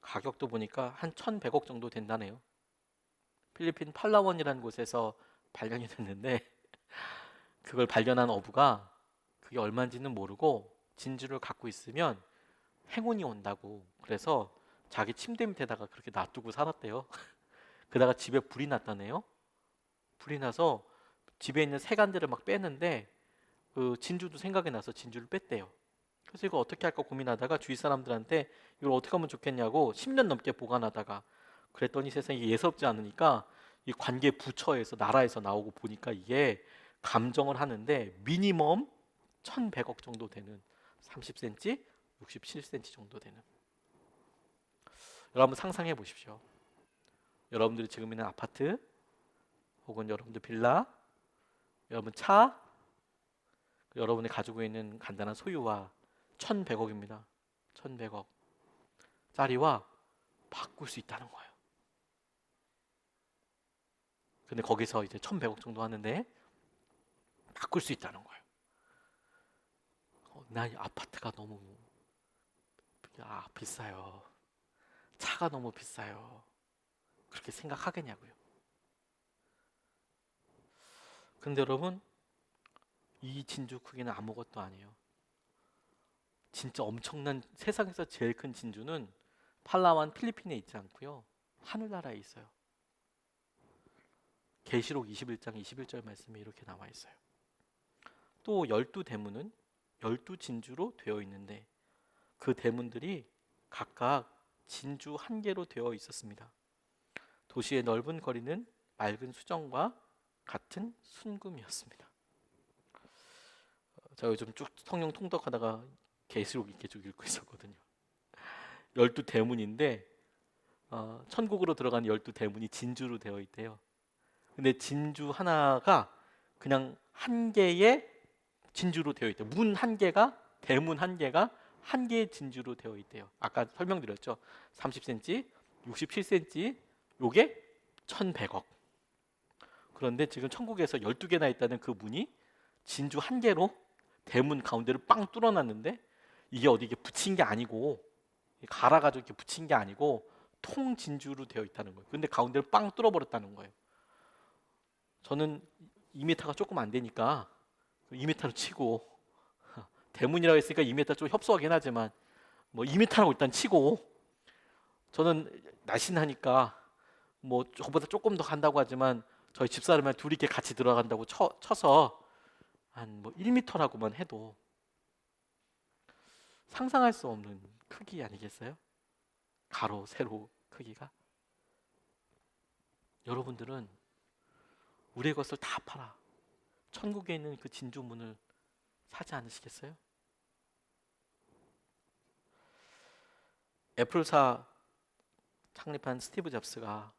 S1: 가격도 보니까 한 1,100억 정도 된다네요. 필리핀 팔라원이라는 곳에서 발견이 됐는데 그걸 발견한 어부가 그게 얼마인지는 모르고 진주를 갖고 있으면 행운이 온다고 그래서 자기 침대 밑에다가 그렇게 놔두고 살았대요. 그러다가 집에 불이 났다네요. 불이 나서 집에 있는 세간들을 막 빼는데 그 진주도 생각이 나서 진주를 뺐대요. 그래서 이거 어떻게 할까 고민하다가 주위 사람들한테 이걸 어떻게 하면 좋겠냐고 10년 넘게 보관하다가 그랬더니 세상에 예사롭지 않으니까 이 관계 부처에서 나라에서 나오고 보니까 이게 감정을 하는데 미니멈 1,100억 정도 되는 30cm, 67cm 정도 되는. 여러분 상상해 보십시오. 여러분들이 지금 있는 아파트 혹은 여러분들 빌라, 여러분 차, 여러분이 가지고 있는 간단한 소유와 1,100억입니다. 1,100억 짜리와 바꿀 수 있다는 거예요. 근데 거기서 이제 1,100억 정도 하는데 바꿀 수 있다는 거예요. 나 이 아파트가 너무 비싸요. 차가 너무 비싸요. 그렇게 생각하겠냐고요. 근데 여러분 이 진주 크기는 아무것도 아니에요. 진짜 엄청난 세상에서 제일 큰 진주는 팔라완 필리핀에 있지 않고요. 하늘나라에 있어요. 계시록 21장 21절 말씀에 이렇게 나와 있어요. 또 12대문은 12진주로 되어 있는데 그 대문들이 각각 진주 한 개로 되어 있었습니다. 도시의 넓은 거리는 맑은 수정과 같은 순금이었습니다. 제가 요즘 쭉 성령 통독하다가 계시록 이렇게 쭉 읽고 있었거든요. 12대문인데 천국으로 들어가는 12대문이 진주로 되어 있대요. 근데 진주 하나가 그냥 한 개의 진주로 되어 있대요. 문 한 개가, 대문 한 개가 한 개의 진주로 되어 있대요. 아까 설명드렸죠. 30cm, 67cm, 요게 1100억. 그런데 지금 천국에서 12개나 있다는 그 문이 진주 한 개로 대문 가운데를 빵 뚫어놨는데 이게 어디 이게 붙인 게 아니고 갈아가지고 이렇게 붙인 게 아니고 통 진주로 되어 있다는 거예요. 근데 가운데를 빵 뚫어버렸다는 거예요. 저는 2m가 조금 안 되니까 2m로 치고 대문이라고 했으니까 2m 좀 협소하긴 하지만 뭐 2m라고 일단 치고 저는 날씬하니까 뭐 저보다 조금 더 간다고 하지만 저희 집사람이랑 둘이 이렇게 같이 들어간다고 쳐서 한 뭐 1m라고만 해도 상상할 수 없는 크기 아니겠어요? 가로 세로 크기가. 여러분들은 우리의 것을 다 팔아 천국에 있는 그 진주문을 사지 않으시겠어요? 애플사 창립한 스티브 잡스가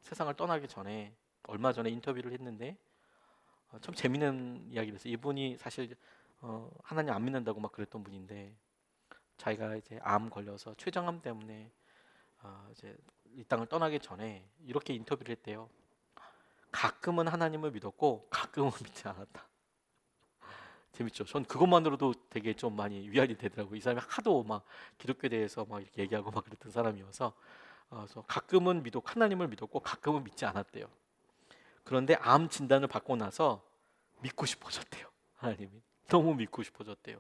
S1: 세상을 떠나기 전에 얼마 전에 인터뷰를 했는데 참 재밌는 이야기를 했어요. 이분이 사실 하나님 안 믿는다고 막 그랬던 분인데 자기가 이제 암 걸려서 췌장암 때문에 이제 이 땅을 떠나기 전에 이렇게 인터뷰를 했대요. 가끔은 하나님을 믿었고 가끔은 믿지 않았다. 재밌죠? 전 그것만으로도 되게 좀 많이 위안이 되더라고요. 이 사람이 하도 막 기독교에 대해서 막 이렇게 얘기하고 막 그랬던 사람이어서 그래서 가끔은 하나님을 믿었고 가끔은 믿지 않았대요. 그런데 암 진단을 받고 나서 믿고 싶어졌대요. 하나님이 너무 믿고 싶어졌대요.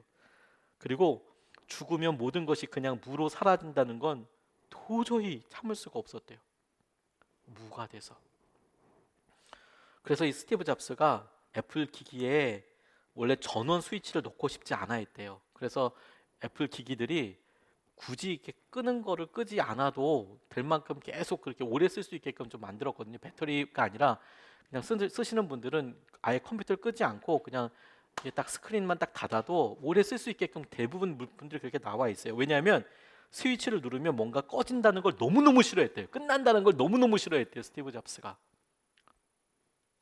S1: 그리고 죽으면 모든 것이 그냥 무로 사라진다는 건 도저히 참을 수가 없었대요. 무가 돼서. 그래서 이 스티브 잡스가 애플 기기에 원래 전원 스위치를 놓고 싶지 않아 했대요. 그래서 애플 기기들이 굳이 이렇게 끄는 거를 끄지 않아도 될 만큼 계속 그렇게 오래 쓸 수 있게끔 좀 만들었거든요. 배터리가 아니라 그냥 쓰시는 분들은 아예 컴퓨터를 끄지 않고 그냥 이게 딱 스크린만 딱 닫아도 오래 쓸 수 있게끔 대부분 분들이 그렇게 나와 있어요. 왜냐하면 스위치를 누르면 뭔가 꺼진다는 걸 너무너무 싫어했대요. 끝난다는 걸 너무너무 싫어했대요. 스티브 잡스가.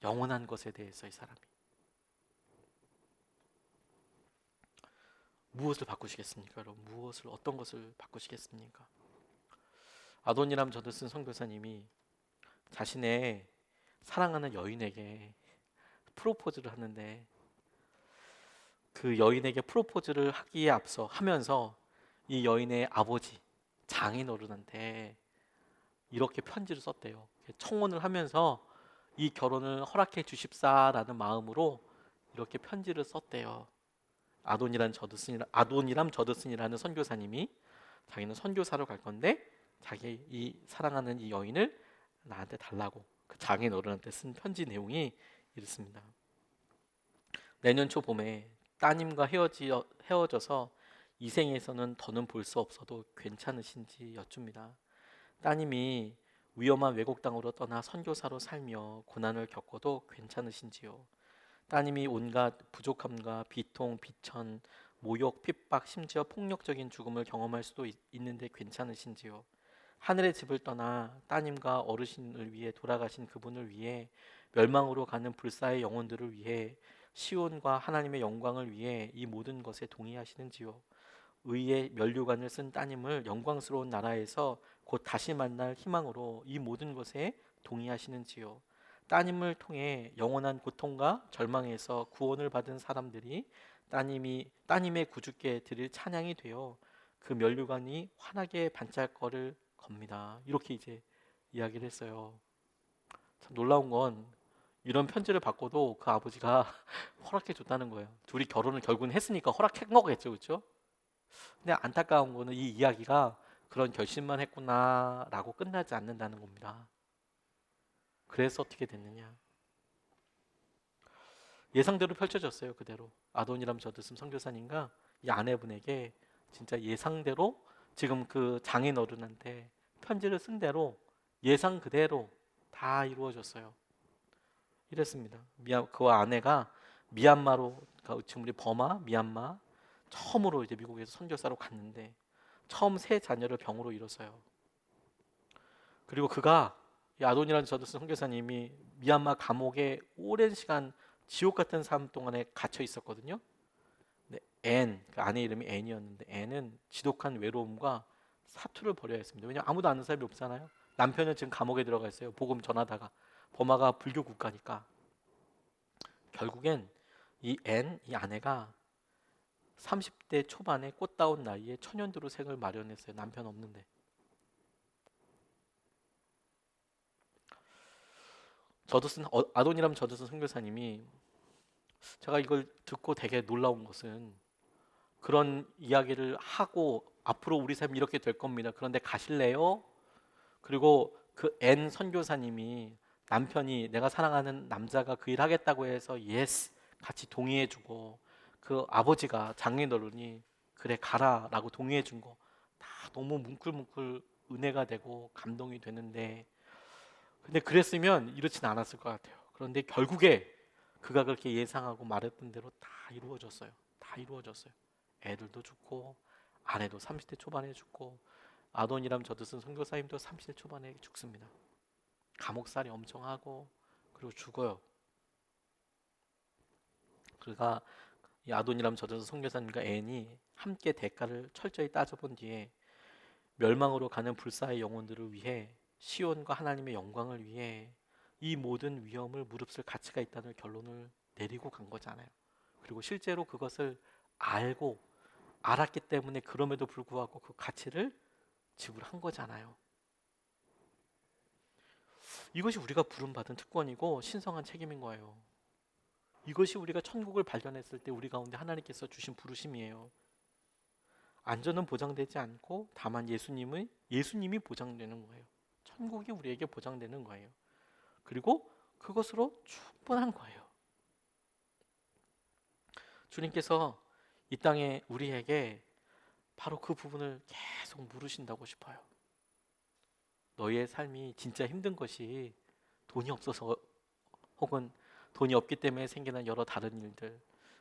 S1: 영원한 것에 대해서 이 사람이. 무엇을 바꾸시겠습니까? 여러분, 무엇을 어떤 것을 바꾸시겠습니까? 아도니람 저드슨 선교사님이 자신의 사랑하는 여인에게 프로포즈를 하는데 그 여인에게 프로포즈를 하기에 앞서 하면서 이 여인의 아버지 장인어른한테 이렇게 편지를 썼대요. 청혼을 하면서 이 결혼을 허락해 주십사라는 마음으로 이렇게 편지를 썼대요. 아도니람 저드슨이라는 선교사님이 자기는 선교사로 갈 건데 자기 이 사랑하는 이 여인을 나한테 달라고 그 장인 어른한테 쓴 편지 내용이 이렇습니다. 내년 초 봄에 따님과 헤어져서 이 생에서는 더는 볼 수 없어도 괜찮으신지 여쭙니다. 따님이 위험한 외국 땅으로 떠나 선교사로 살며 고난을 겪어도 괜찮으신지요? 따님이 온갖 부족함과 비통, 비천, 모욕, 핍박, 심지어 폭력적인 죽음을 경험할 수도 있는데 괜찮으신지요? 하늘의 집을 떠나 따님과 어르신을 위해 돌아가신 그분을 위해 멸망으로 가는 불사의 영혼들을 위해 시온과 하나님의 영광을 위해 이 모든 것에 동의하시는지요? 의의 면류관을 쓴 따님을 영광스러운 나라에서 곧 다시 만날 희망으로 이 모든 것에 동의하시는지요? 따님을 통해 영원한 고통과 절망에서 구원을 받은 사람들이 따님의 구주께 드릴 찬양이 되어 그 면류관이 환하게 반짝거릴 겁니다. 이렇게 이제 이야기를 했어요. 참 놀라운 건 이런 편지를 받고도 그 아버지가 허락해 줬다는 거예요. 둘이 결혼을 결국은 했으니까 허락한 거겠죠, 그렇죠? 근데 안타까운 거는 이 이야기가 그런 결심만 했구나라고 끝나지 않는다는 겁니다. 그래서 어떻게 됐느냐? 예상대로 펼쳐졌어요. 그대로 아도니람 저드슨 선교사님과 이 아내분에게 진짜 예상대로 지금 그 장인 어른한테 편지를 쓴 대로 예상 그대로 다 이루어졌어요. 이랬습니다. 그 아내가 미얀마로, 그러니까 지금 우리 버마, 미얀마 처음으로 이제 미국에서 선교사로 갔는데 처음 세 자녀를 병으로 잃었어요. 그리고 그가 이 아돈이라는 저드슨 선교사님이 미얀마 감옥에 오랜 시간 지옥 같은 삶 동안에 갇혀 있었거든요. 근데 그 아내 이름이 앤이었는데 앤은 지독한 외로움과 사투를 벌여야 했습니다. 왜냐하면 아무도 아는 사람이 없잖아요. 남편은 지금 감옥에 들어가 있어요. 복음 전하다가. 버마가 불교 국가니까. 결국엔 이 아내가 30대 초반에 꽃다운 나이에 천연두로 생을 마련했어요. 남편 없는데. 아돈이람 저드슨 선교사님이, 제가 이걸 듣고 되게 놀라운 것은, 그런 이야기를 하고 앞으로 우리 삶이 이렇게 될 겁니다. 그런데 가실래요? 그리고 그 앤 선교사님이 남편이 내가 사랑하는 남자가 그 일 하겠다고 해서 예스 같이 동의해주고, 그 아버지가 장인어른이 그래 가라라고 동의해준 거 다 너무 뭉클뭉클 은혜가 되고 감동이 되는데, 근데 그랬으면 이렇진 않았을 것 같아요. 그런데 결국에 그가 그렇게 예상하고 말했던 대로 다 이루어졌어요. 다 이루어졌어요. 애들도 죽고 아내도 30대 초반에 죽고 아돈이람 저드슨 선교사님도 30대 초반에 죽습니다. 감옥살이 엄청 하고 그리고 죽어요. 그러니까 이 아돈이람 저드슨 선교사님과 앤이 함께 대가를 철저히 따져본 뒤에 멸망으로 가는 불사의 영혼들을 위해 시온과 하나님의 영광을 위해 이 모든 위험을 무릅쓸 가치가 있다는 결론을 내리고 간 거잖아요. 그리고 실제로 그것을 알았기 때문에 그럼에도 불구하고 그 가치를 지불한 거잖아요. 이것이 우리가 부름받은 특권이고 신성한 책임인 거예요. 이것이 우리가 천국을 발견했을 때 우리 가운데 하나님께서 주신 부르심이에요. 안전은 보장되지 않고 다만 예수님이 보장되는 거예요. 천국이 우리에게 보장되는 거예요. 그리고 그것으로 충분한 거예요. 주님께서 이 땅에 우리에게 바로 그 부분을 계속 물으신다고 싶어요. 너희의 삶이 진짜 힘든 것이 돈이 없어서, 혹은 돈이 없기 때문에 생기는 여러 다른 일들,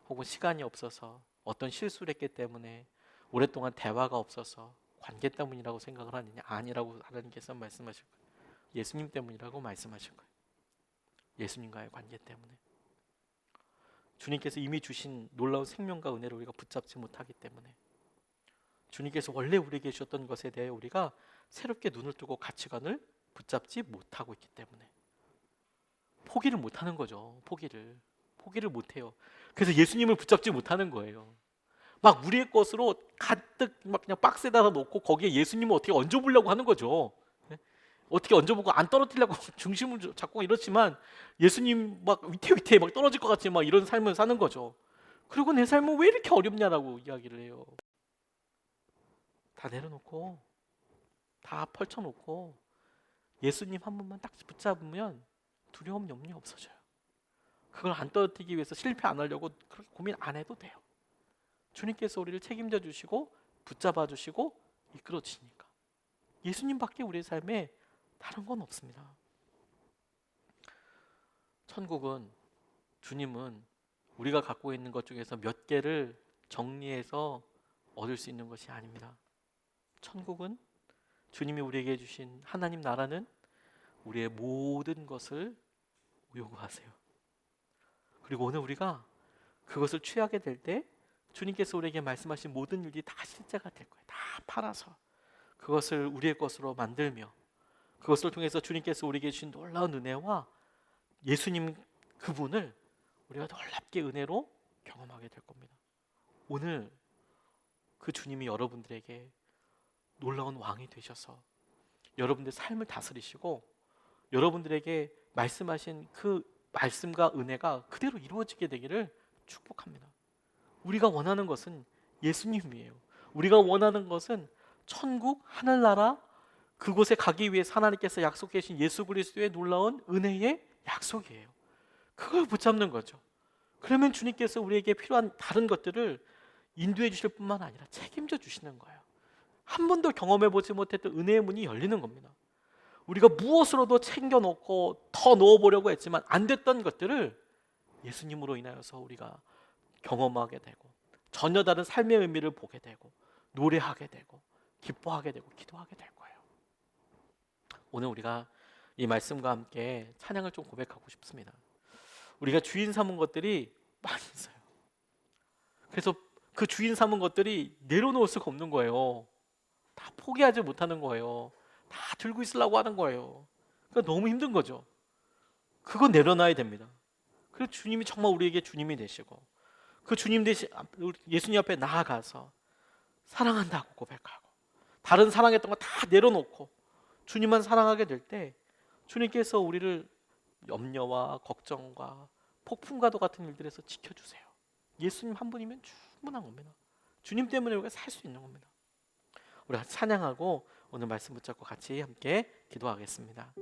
S1: 혹은 시간이 없어서, 어떤 실수를 했기 때문에, 오랫동안 대화가 없어서 관계 때문이라고 생각을 하느냐? 아니라고 하나님께서 말씀하실 거예요. 예수님 때문이라고 말씀하실 거예요. 예수님과의 관계 때문에. 주님께서 이미 주신 놀라운 생명과 은혜를 우리가 붙잡지 못하기 때문에, 주님께서 원래 우리에게 주셨던 것에 대해 우리가 새롭게 눈을 뜨고 가치관을 붙잡지 못하고 있기 때문에 포기를 못하는 거죠. 포기를 못해요. 그래서 예수님을 붙잡지 못하는 거예요. 막 우리의 것으로 가득 막 그냥 박스에다 놓고 거기에 예수님을 어떻게 얹어보려고 하는 거죠. 네? 어떻게 얹어보고 안 떨어뜨리려고 중심을 잡고 이렇지만 예수님 막 위태위태 막 떨어질 것 같이 막 이런 삶을 사는 거죠. 그리고 내 삶은 왜 이렇게 어렵냐라고 이야기를 해요. 다 내려놓고 다 펼쳐놓고 예수님 한 번만 딱 붙잡으면 두려움, 염려 없어져요. 그걸 안 떨어뜨리기 위해서 실패 안 하려고 그렇게 고민 안 해도 돼요. 주님께서 우리를 책임져 주시고 붙잡아 주시고 이끌어 주시니까. 예수님밖에 우리의 삶에 다른 건 없습니다. 천국은, 주님은 우리가 갖고 있는 것 중에서 몇 개를 정리해서 얻을 수 있는 것이 아닙니다. 천국은, 주님이 우리에게 주신 하나님 나라는 우리의 모든 것을 요구하세요. 그리고 오늘 우리가 그것을 취하게 될 때 주님께서 우리에게 말씀하신 모든 일이 다 실제가 될 거예요. 다 팔아서 그것을 우리의 것으로 만들며, 그것을 통해서 주님께서 우리에게 주신 놀라운 은혜와 예수님 그분을 우리가 놀랍게 은혜로 경험하게 될 겁니다. 오늘 그 주님이 여러분들에게 놀라운 왕이 되셔서 여러분들의 삶을 다스리시고 여러분들에게 말씀하신 그 말씀과 은혜가 그대로 이루어지게 되기를 축복합니다. 우리가 원하는 것은 예수님이에요. 우리가 원하는 것은 천국, 하늘나라, 그곳에 가기 위해 하나님께서 약속해 주신 예수 그리스도의 놀라운 은혜의 약속이에요. 그걸 붙잡는 거죠. 그러면 주님께서 우리에게 필요한 다른 것들을 인도해 주실 뿐만 아니라 책임져 주시는 거예요. 한 번도 경험해 보지 못했던 은혜의 문이 열리는 겁니다. 우리가 무엇으로도 챙겨 놓고 더 넣어 보려고 했지만 안 됐던 것들을 예수님으로 인하여서 우리가 경험하게 되고 전혀 다른 삶의 의미를 보게 되고 노래하게 되고 기뻐하게 되고 기도하게 될 거예요. 오늘 우리가 이 말씀과 함께 찬양을 좀 고백하고 싶습니다. 우리가 주인 삼은 것들이 많이 있어요. 그래서 그 주인 삼은 것들이 내려놓을 수가 없는 거예요. 다 포기하지 못하는 거예요. 다 들고 있으려고 하는 거예요. 그러니까 너무 힘든 거죠. 그거 내려놔야 됩니다. 그리고 주님이 정말 우리에게 주님이 되시고 그 주님 대신 예수님 앞에 나아가서 사랑한다고 고백하고 다른 사랑했던 거 다 내려놓고 주님만 사랑하게 될 때 주님께서 우리를 염려와 걱정과 폭풍과도 같은 일들에서 지켜주세요. 예수님 한 분이면 충분한 겁니다. 주님 때문에 우리가 살 수 있는 겁니다. 우리가 찬양하고 오늘 말씀 붙잡고 같이 함께 기도하겠습니다.